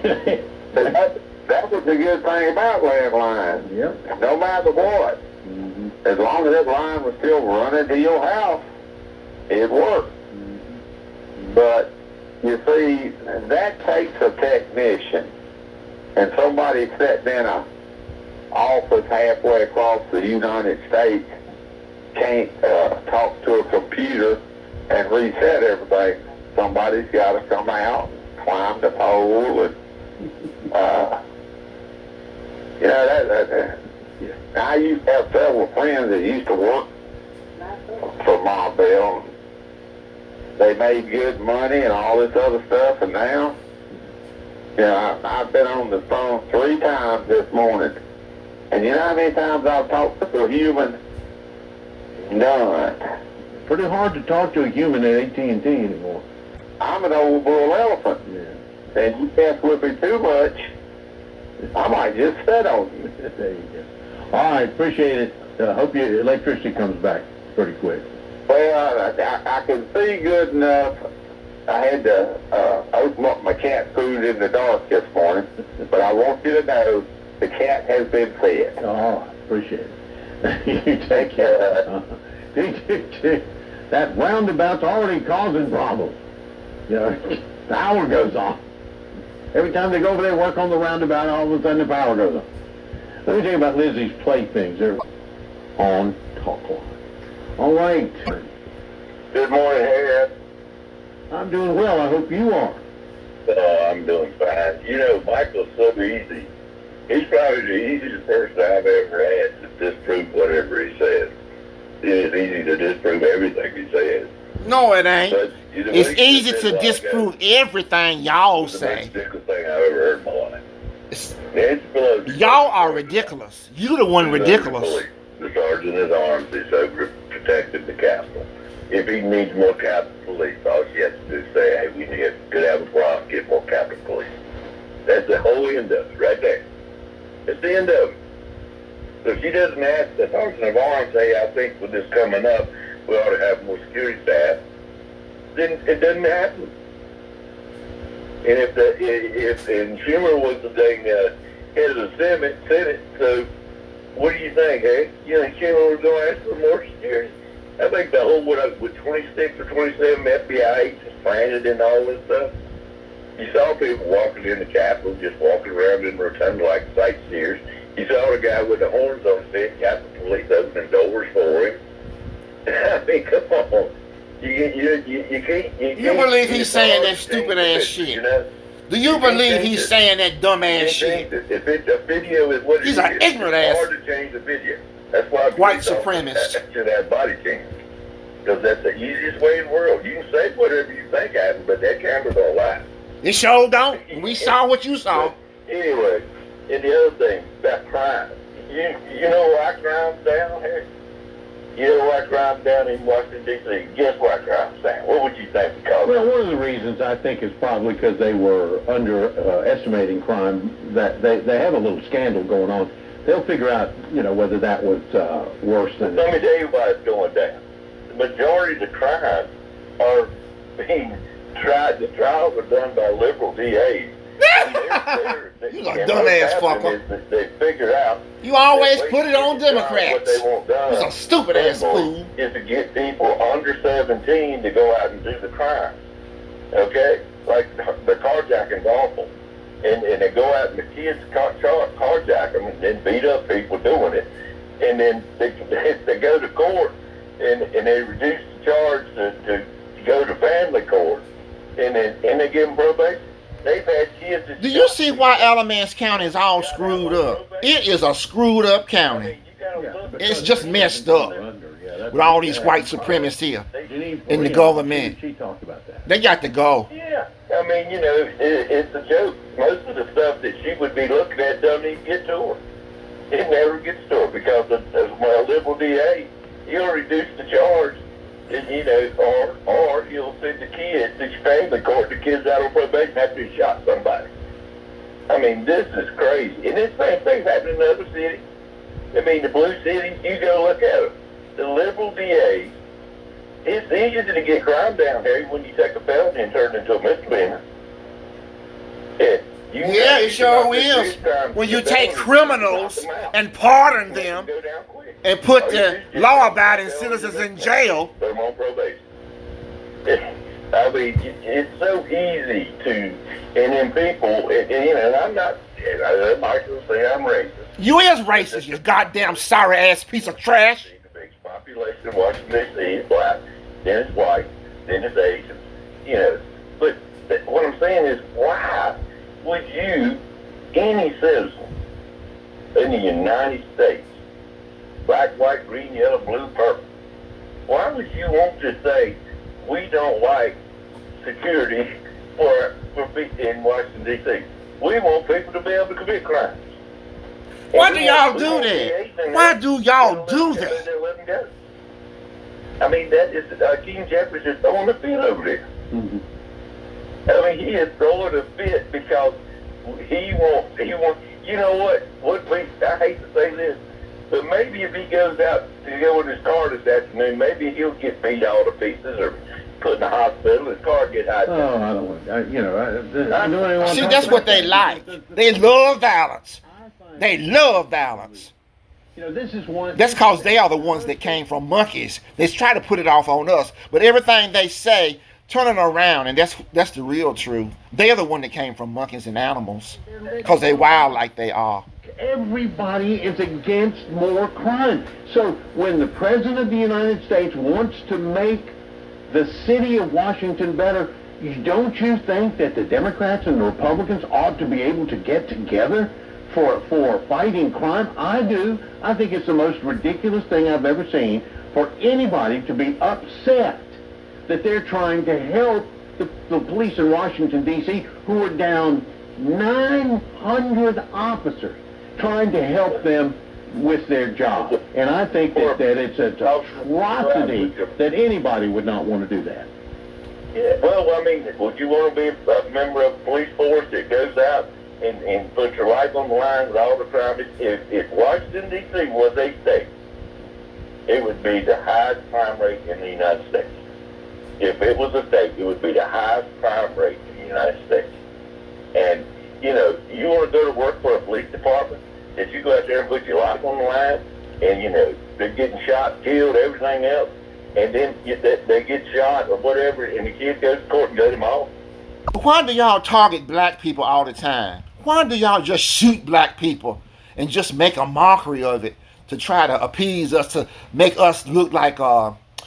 That was the good thing about landlines. Yep. No matter what, as long as that line was still running to your house, it worked. But, you see, that takes a technician, and somebody sitting in a office halfway across the United States can't talk to a computer and reset everything. Somebody's got to come out and climb the pole, and I used to have several friends that used to work for Ma Bell. They made good money and all this other stuff, and now, I've been on the phone 3 times this morning. And you know how many times I've talked to a human? None. Pretty hard to talk to a human at AT&T anymore. I'm an old bull elephant. Yeah. And you can't whip me too much, I might just sit on you. There you go. All right, appreciate it. Hope your electricity comes back pretty quick. Well, I can see good enough. I had to open up my cat food in the dark this morning, but I want you to know the cat has been fed. Oh, appreciate it. You take care. That roundabout's already causing problems. You know, the hour goes on. Every time they go over there and work on the roundabout, all of a sudden the power goes on. Let me tell you about Lizzie's playthings. They're on Talk Line. All right. Good morning, Harry. I'm doing well. I hope you are. Oh, I'm doing fine. You know, Michael's so easy. He's probably the easiest person I've ever had to disprove whatever he says. It is easy to disprove everything he says. No, it ain't. But, you know, It's easy to disprove everything y'all It's the say. most ridiculous thing I've ever heard in my life. Nancy Pelosi. Y'all are ridiculous. You the one ridiculous. The sergeant at arms is overprotected the Capitol. If he needs more Capitol Police, all she has to do is say, hey, we could have a problem, get more Capitol Police. That's the whole end of it, right there. That's the end of it. So if she doesn't ask the sergeant of arms, hey, I think with this coming up, we ought to have more security staff, then it doesn't happen. And and Schumer was the dang head of the Senate, so what do you think, hey? You think Schumer was going to ask for more security? I think the whole, with 26 or 27 FBI agents planted and all this stuff, you saw people walking in the Capitol, just walking around in the rotunda like sightseers. You saw the guy with the horns on his head, Capitol Police opening doors for him. I mean, come on. You can't. You believe he's saying that stupid ass shit? You know? Do you believe he's saying that dumb ass shit? If a video is what it is, He's an ignorant ass. It's hard to change the video. That's why White supremacist. should have body cam. Because that's the easiest way in the world. You can say whatever you think happened, but that camera don't lie. It sure don't. We saw what you saw. But anyway, and the other thing about crime. You know why crime's down here? You know why crime's down in Washington, D.C.? Guess why crime's down? What would you think the cause? Well, one of the reasons I think is probably because they were underestimating crime, that they have a little scandal going on. They'll figure out, whether that was worse than... Let me tell you why it's going down. The majority of the crimes are being tried. The trials are done by liberal DAs. You a dumbass fucker. They figure out. You always put it on Democrats. What they want done. You're a stupid ass fool. Is to get people under 17 to go out and do the crime. Okay? Like the carjacking's awful. And they go out and the kids carjack them and then beat up people doing it. And then they go to court and they reduce the charge to go to family court. And they give them probation. They've had kids that... Do you see why Alamance County is all screwed up? It is a screwed up county. It's just messed up with all these white supremacists here in the government. She talked about that. They got to go. Yeah. I mean, it's a joke. Most of the stuff that she would be looking at doesn't even get to her. It never gets to her because of my liberal DA. He'll reduce the charge. And, or he'll send the kids to family court, the kids out on probation after he shot somebody. I mean, this is crazy. And this same thing's happening in other cities. I mean, the blue cities, you go look at them. The liberal DAs, it's easier to get crime down here when you take a felony and turn it into a misdemeanor. Yeah, it sure is. When you take criminals and pardon them and put the law-abiding citizens in jail. Put them on probation. I mean, it's so easy to, and then people, and I'm not, Michael say I'm racist. You is racist, you goddamn sorry-ass piece of trash. The biggest population in Washington, D.C. is black, then it's white, then it's Asian, But what I'm saying is, why would you, any citizen in the United States, black, white, green, yellow, blue, purple, why would you want to say, we don't like security for people in Washington, D.C.? We want people to be able to commit crimes. Why do y'all do that? Why do y'all do that? I mean, that is, King Jeffries is throwing a fit over there. Mm-hmm. I mean, he is throwing a fit because he wants, you know what, I hate to say this, but maybe if he goes out to go in his car this afternoon, maybe he'll get beat all to pieces or put in the hospital, his car get hijacked. Oh, I don't want, See, that's what they like. They love violence. They love violence. This is one. That's because they are the ones that came from monkeys. They try to put it off on us, but everything they say, turn it around, and that's the real truth. They're the one that came from monkeys and animals, because they wild like they are. Everybody is against more crime. So when the President of the United States wants to make the city of Washington better, don't you think that the Democrats and the Republicans ought to be able to get together for fighting crime? I do. I think it's the most ridiculous thing I've ever seen for anybody to be upset that they're trying to help the police in Washington, D.C., who are down 900 officers trying to help them with their job. And I think that it's an atrocity that anybody would not want to do that. Yeah, well, I mean, would you want to be a member of a police force that goes out and puts your life on the line with all the crime? If Washington, D.C. was a state, it would be the highest crime rate in the United States. if it was a state, it would be the highest crime rate in the United States. And, you know, you want to go to work for a police department, if you go out there and put your life on the line, and, you know, they're getting shot, killed, everything else, and then they get shot or whatever, and the kid goes to court and got him off. Why do y'all target black people all the time? Why do y'all just shoot black people and just make a mockery of it to try to appease us, to make us look like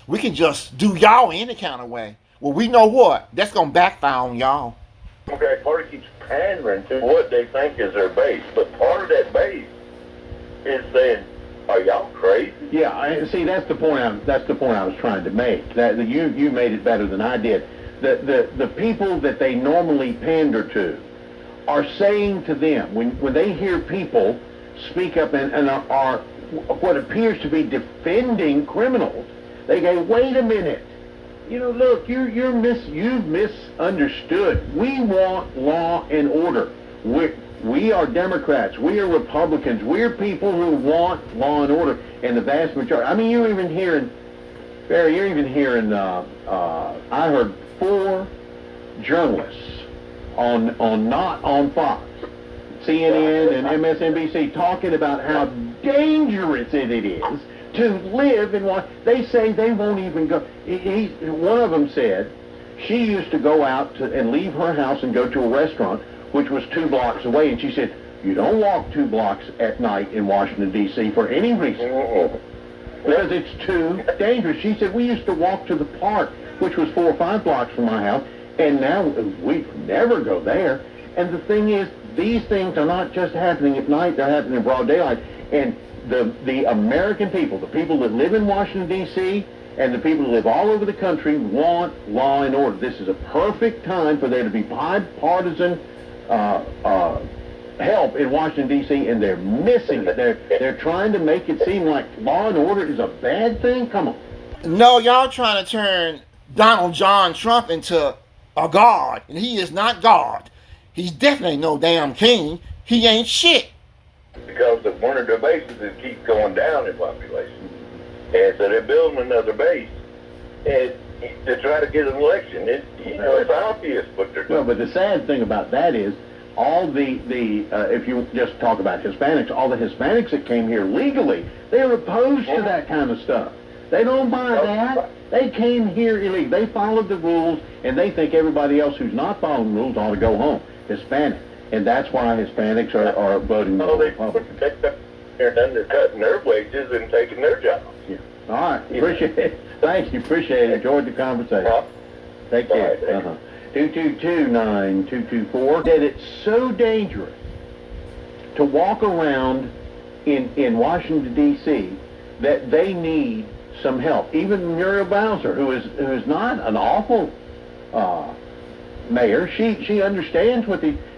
we can just do y'all any kind of way? Well, we know what? That's going to backfire on y'all. Okay, party keeps pandering to what they think is their base, but part of that base is saying, are y'all crazy? Yeah, see, that's the point I was trying to make. That you made it better than I did. The people that they normally pander to are saying to them, when they hear people speak up and are what appears to be defending criminals, they go, wait a minute. You know, look, you've misunderstood. We want law and order. We are Democrats. We are Republicans. We're people who want law and order. And the vast majority. I mean, you're even hearing, Barry. You're even hearing. I heard 4 journalists not on Fox, CNN, and MSNBC talking about how dangerous it is to live in one. They say they won't even go. One of them said she used to go out and leave her house and go to a restaurant which was 2 blocks away, and she said, you don't walk 2 blocks at night in Washington, D.C. for any reason, because it's too dangerous. She said, we used to walk to the park, which was 4 or 5 blocks from my house, and now we never go there. And the thing is, these things are not just happening at night, they're happening in broad daylight. And the American people, the people that live in Washington, D.C., and the people who live all over the country want law and order. This is a perfect time for there to be bipartisan help in Washington, D.C., and they're missing it. They're trying to make it seem like law and order is a bad thing. Come on. No, y'all trying to turn Donald John Trump into a god, and he is not God. He's definitely no damn king. He ain't shit. Because of one of their bases that keeps going down in population. And so they're building another base and to try to get an election. It's obvious what they're doing. Well, but the sad thing about that is all if you just talk about Hispanics, all the Hispanics that came here legally, they're opposed to that kind of stuff. They don't buy that. They came here illegally. They followed the rules, and they think everybody else who's not following the rules ought to go home. Hispanic. And that's why Hispanics are voting Republican. They're undercutting their wages and taking their jobs. Yeah. All right. Appreciate it. Thanks. You appreciate it. Enjoyed the conversation. Take care. 222-9224. That it's so dangerous to walk around in Washington, D.C., that they need some help. Even Muriel Bowser, who is not an awful mayor, she understands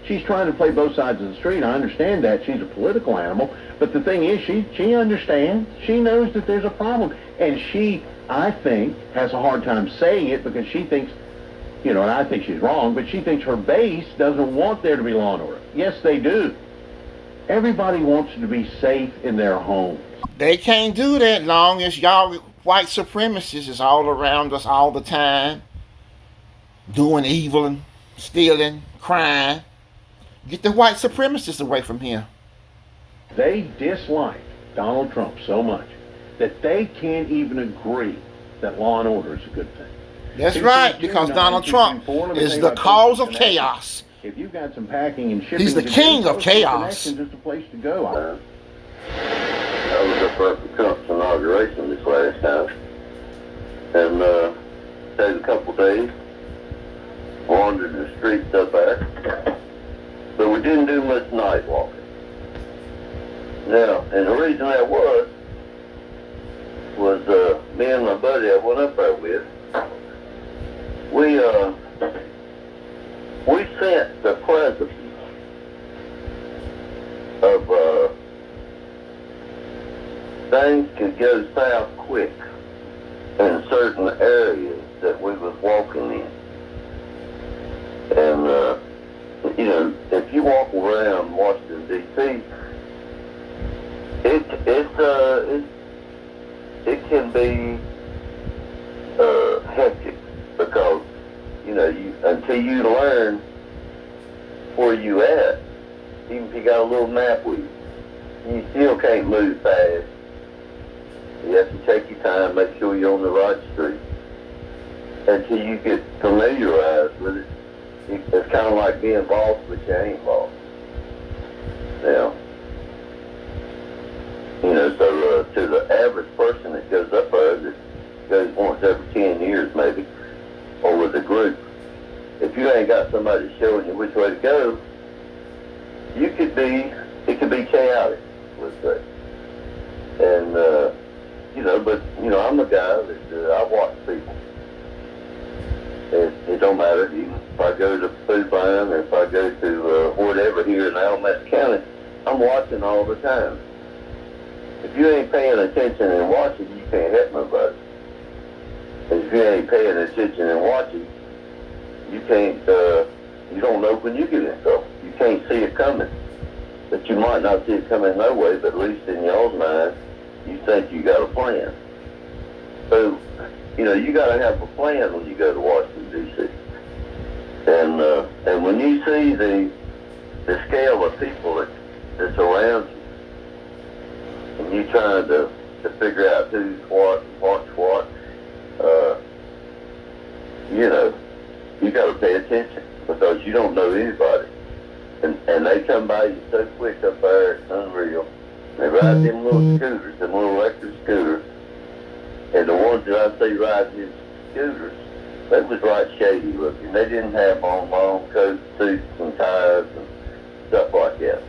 she's trying to play both sides of the street. I understand that. She's a political animal. But the thing is, she understands. She knows that there's a problem. And she, I think, has a hard time saying it because she thinks, and I think she's wrong, but she thinks her base doesn't want there to be law and order. Yes, they do. Everybody wants to be safe in their homes. They can't do that long as y'all white supremacists is all around us all the time, doing evil and stealing, crime. Get the white supremacists away from here. They dislike Donald Trump so much that they can't even agree that law and order is a good thing. That's right, because Donald Trump is the cause of chaos. If you've got some packing and shipping, he's the king of chaos. Just a place to go. I was up for Trump's inauguration this last time, and stayed a couple days, wandered the streets up there, but we didn't do much night walking. Now, and the reason that was me and my buddy I went up there with, we sent the president of things could go south quick in certain areas that we was walking in. And, if you walk around Washington, D.C., it can be hectic because until you learn where you at. Even if you got a little map with you, you still can't move fast. You have to take your time, make sure you're on the right street until you get familiarized with it. It's kind of like being lost, but you ain't lost. Now, so to the average person that goes up there, that goes once every 10 years maybe, or with a group, if you ain't got somebody showing you which way to go, it could be chaotic, let's say. And, I'm a guy that I watch people. It don't matter. Even if I go to Food Line or if I go to whatever here in Alamance County, I'm watching all the time. If you ain't paying attention and watching, you can't help nobody. And if you ain't paying attention and watching, you can't, you don't know when you get in trouble. You can't see it coming. But you might not see it coming no way, but at least in your own mind, you think you got a plan. So, you got to have a plan when you go to Washington, D.C. And when you see the scale of people that's around you, and you trying to figure out who's what, what's what, you got to pay attention because you don't know anybody. And they come by you so quick up there, it's unreal. They ride them little scooters, them little electric scooters. And the ones that I see riding these scooters, they was right shady looking. They didn't have on long coats, suits, and ties and stuff like that.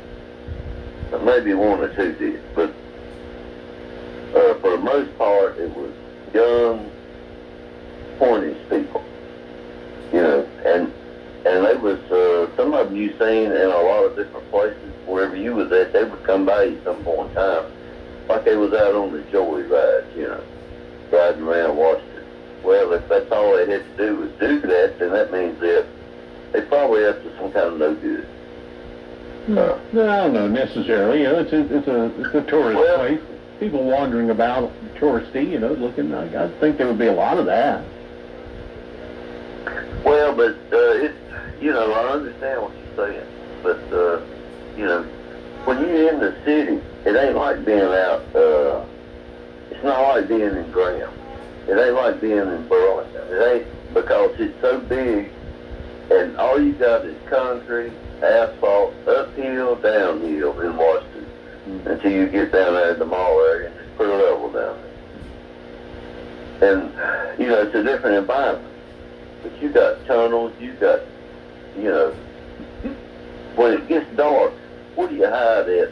But maybe one or two did. But for the most part, it was young, pointy people. And they was, some of them you seen in a lot of different places, wherever you was at, they would come by you some point in time, like they was out on the joy rides, riding around Washington. Well, if that's all they had to do was do that, then that means that they probably up to some kind of no good. No, not necessarily. It's a tourist place. People wandering about, touristy, looking. I think there would be a lot of that. Well, but I understand what you're saying. But when you're in the city, it ain't like being out. It's not like being in Graham. It ain't like being in Burlington. It ain't, because it's so big, and all you got is concrete, asphalt, uphill, downhill in Washington, until you get down there at the mall area and just put a level down there. And it's a different environment. But you got tunnels, you got, when it gets dark, where do you hide at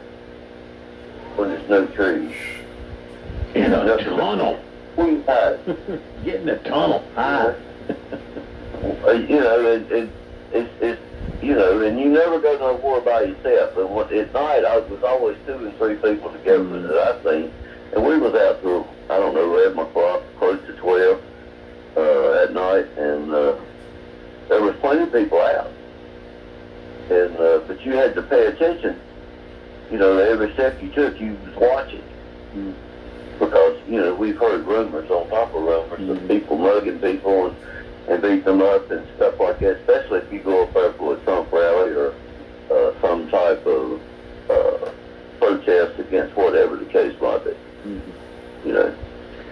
when there's no trees? In a tunnel. Where you hide? Get in the tunnel. It's and you never go nowhere by yourself. And at night, I was always 2 and 3 people together that I seen. And we was out till, 11 o'clock, close to 12 at night. And there was plenty of people out. And but you had to pay attention. Every step you took, you was watching. Because, we've heard rumors on top of rumors of people mugging people and beating them up and stuff like that, especially if you go up there for a Trump rally or some type of protest against whatever the case might be.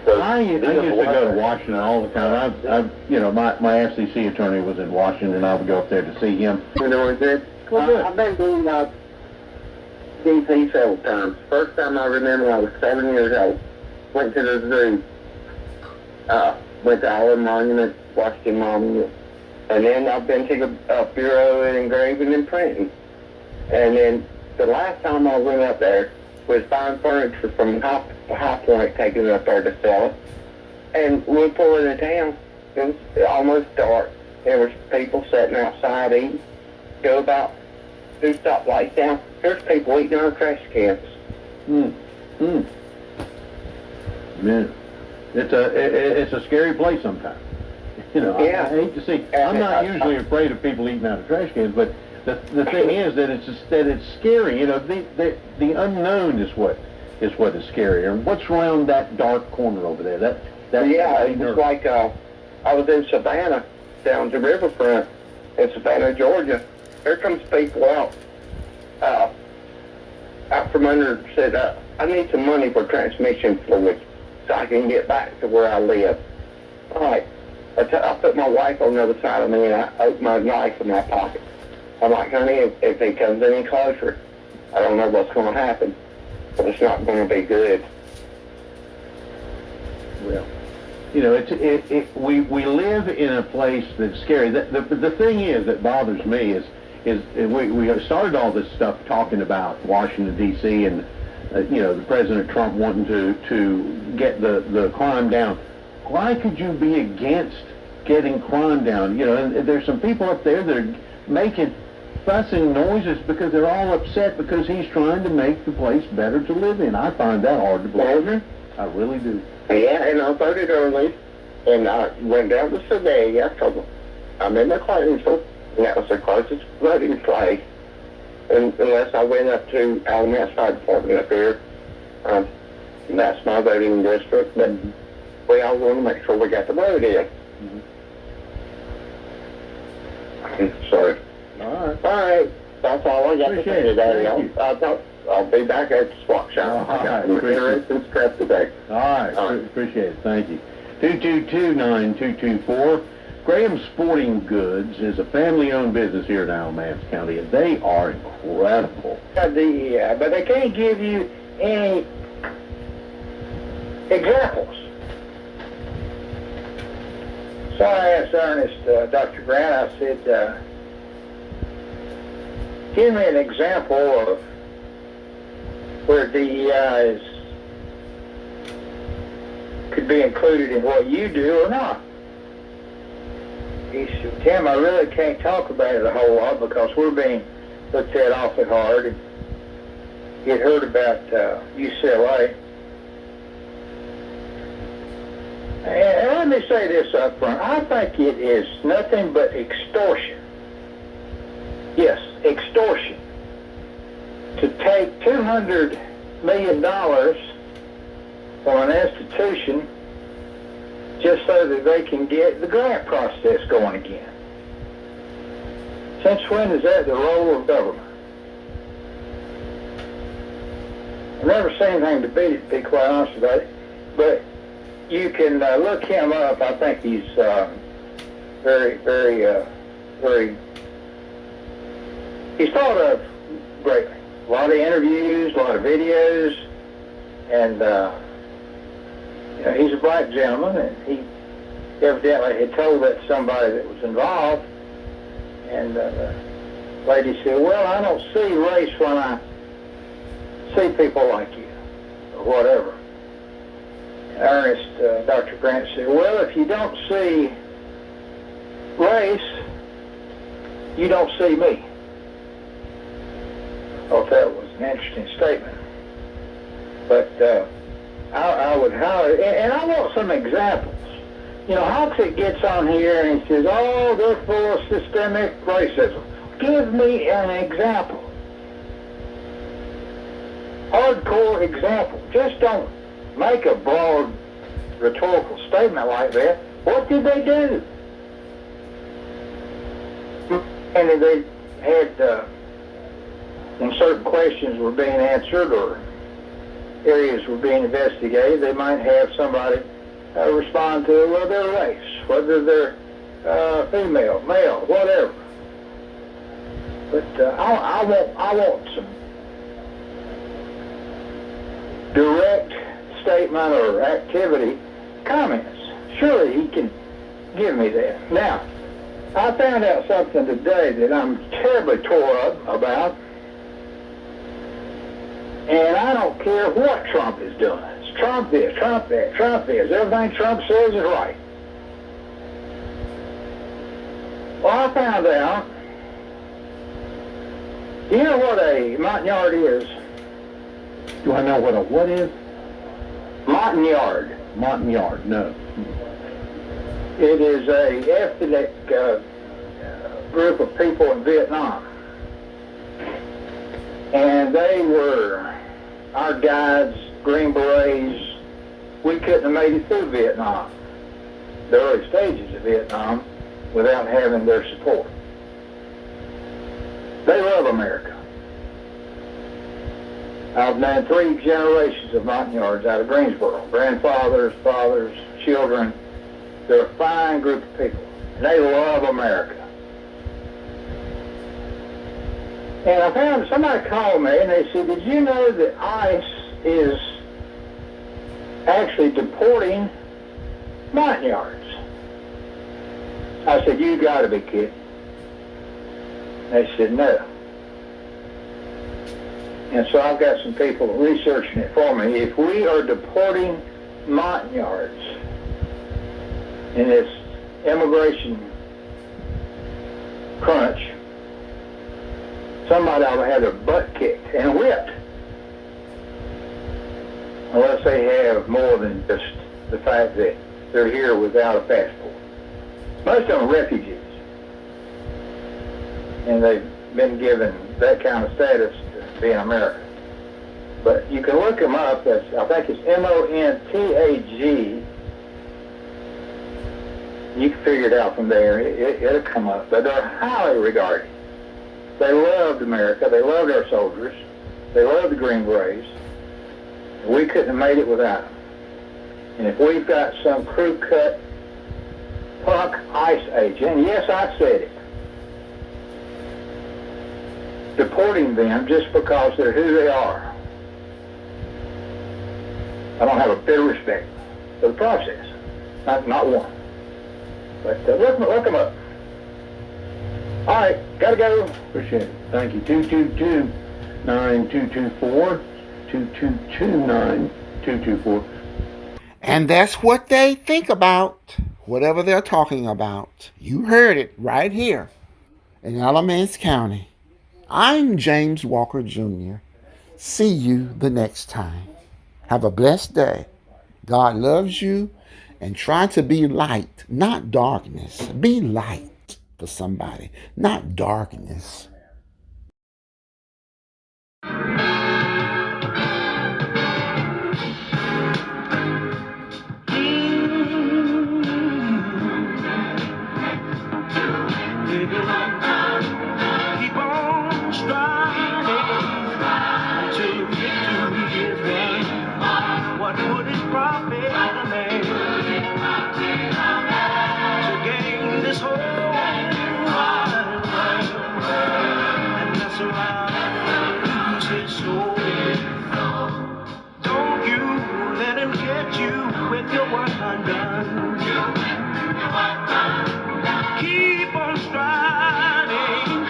So I used to go to Washington all the time. My FCC attorney was in Washington, and I would go up there to see him. I've been doing DC several times. First time I remember, I was 7 years old. Went to the zoo. Went to Island Monument, Washington Monument. And then I've been to the Bureau of Engraving and Printing. And then the last time I went up there was buying furniture from High Point, taking it up there to sell it. And we pulled into town. It was almost dark. There was people sitting outside eating. Go about 2 stoplights down. There's people eating our trash cans. Man, it's a scary place sometimes. I hate to see. I'm not usually afraid of people eating out of trash cans, but the thing is that it's scary. The unknown is what is scary. And what's around that dark corner over there? It was like I was in Savannah down the riverfront, in Savannah, Georgia. There comes people out from under, said, I need some money for transmission fluid so I can get back to where I live. All right. I put my wife on the other side of me, and I opened my knife in my pocket. I'm like, honey, if he comes any closer, I don't know what's going to happen, but it's not going to be good. Well, you know, we live in a place that's scary. The thing is that bothers me is we started all this stuff talking about Washington, D.C. and, you know, the President Trump wanting to get the crime down. Why could you be against getting crime down? You know, and there's some people up there that are making fussing noises because they're all upset because he's trying to make the place better to live in. I find that hard to believe. I really do. Yeah, and I voted early, and I went down to Savannah. I told them, I'm in McClansville, and that was the closest voting place. And unless I went up to Alamance Fire Department up here, and that's my voting district, but we all want to make sure we got the vote in. Sorry. All right. That's all I got to say today. I'll be back at the swap shop. I got some interesting stuff today. All right. Appreciate it. Thank you. 222-9224. Graham Sporting Goods is a family-owned business here in Alamance County, and they are incredible. But they can't give you any examples. So I asked Ernest, Dr. Grant, I said, give me an example of where DEI could be included in what you do or not. He said, Tim, I really can't talk about it a whole lot because we're being looked at awfully hard. And he had heard about UCLA. And let me say this up front. I think it is nothing but extortion. Yes, extortion. To take $200 million from an institution just so that they can get the grant process going again. Since when is that the role of government? I've never seen anything to beat it, to be quite honest with you. But you can look him up. I think he's very he's thought of greatly. A lot of interviews, a lot of videos, and you know, he's a black gentleman, and he evidently had told that to somebody that was involved, and the lady said, well, I don't see race when I see people like you, or whatever. And Ernest, Dr. Grant said, well, if you don't see race, you don't see me. I thought that was an interesting statement. But I would highly, and I want some examples. You know, Hoxick gets on here and he says, oh, they're full of systemic racism. Give me an example. Hardcore example. Just don't make a broad rhetorical statement like that. What did they do? And they had, when certain questions were being answered or areas were being investigated, they might have somebody respond to well, their race, whether they're female, male, whatever. But I want some direct statement or activity comments. Surely he can give me that. Now, I found out something today that I'm terribly tore up about, and I don't care what Trump is doing. It's Trump this, Trump that, Trump this. Everything Trump says is right. Well, I found out, do you know what a Montagnard is? Do I know what a what is? Montagnard. Montagnard, no. It is a ethnic group of people in Vietnam. And they were our guides, Green Berets. We couldn't have made it through Vietnam, the early stages of Vietnam, without having their support. They love America. I've known 3 generations of Montagnards out of Greensboro. Grandfathers, fathers, children. They're a fine group of people. And they love America. And I found somebody called me and they said, did you know that ICE is actually deporting Montagnards? I said, you gotta be kidding. They said, no. And so I've got some people researching it for me. If we are deporting Montagnards in this immigration crunch, somebody ought to have their butt kicked and whipped. Unless they have more than just the fact that they're here without a passport. Most of them are refugees. And they've been given that kind of status to be in America. But you can look them up. That's, I think it's MONTAG. You can figure it out from there. It'll come up. But they're highly regarded. They loved America. They loved our soldiers. They loved the Green Berets. We couldn't have made it without them. And if we've got some crew-cut punk ICE agent, yes, I said it, deporting them just because they're who they are, I don't have a bit of respect for the process. Not one. But look them up. All right, gotta go. Appreciate it. Thank you. 222-9224. 222-9224. And that's what they think about, whatever they're talking about. You heard it right here in Alamance County. I'm James Walker Jr. See you the next time. Have a blessed day. God loves you, and try to be light, not darkness. Be light for somebody, not darkness. Keep on striving until you get to his way. What would it profit a man to gain this whole wide world and mess around and lose his soul? Don't you let him get you with your work undone. Keep on striving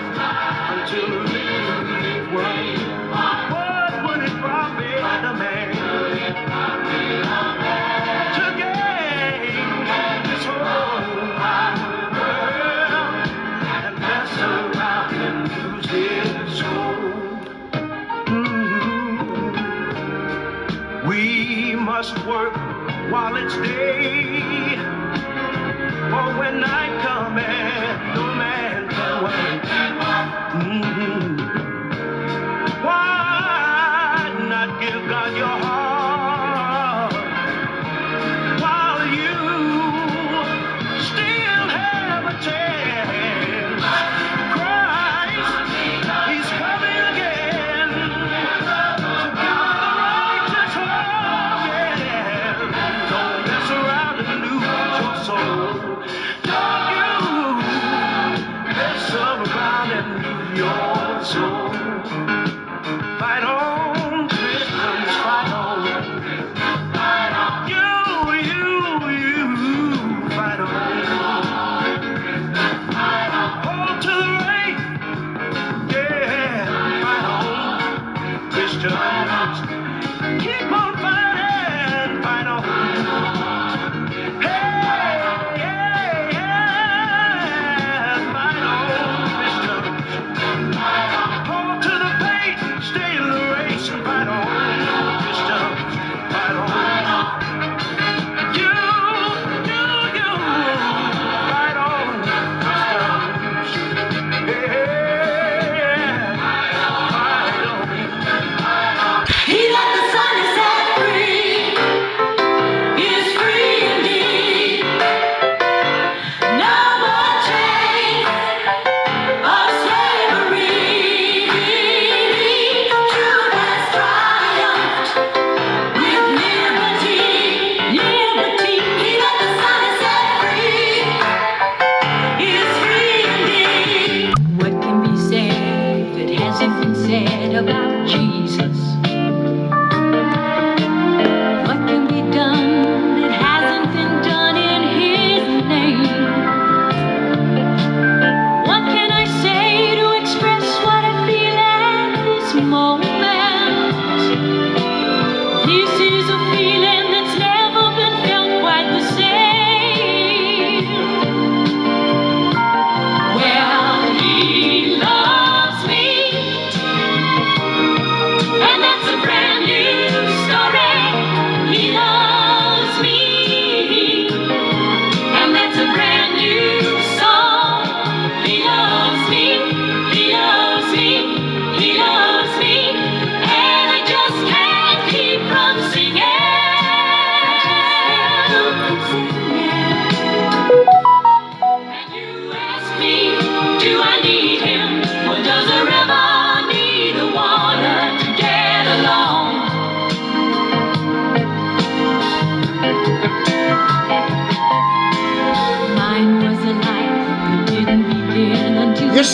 until you get to his way. What would it profit a man to gain this whole wide world and mess around and lose his soul? We must work while it's day, for when night cometh, no man can wait. Why not give God your heart while you still have a chance? Christ, he's coming again to give the righteous hope, yeah. Don't mess around and lose your soul. Don't you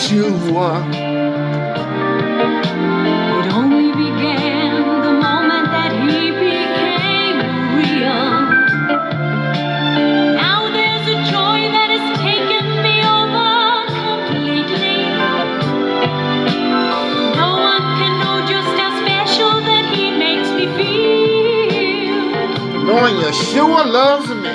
Yeshua. It only began the moment that he became real. Now there's a joy that has taken me over completely. No one can know just how special that he makes me feel. Knowing Yeshua loves me.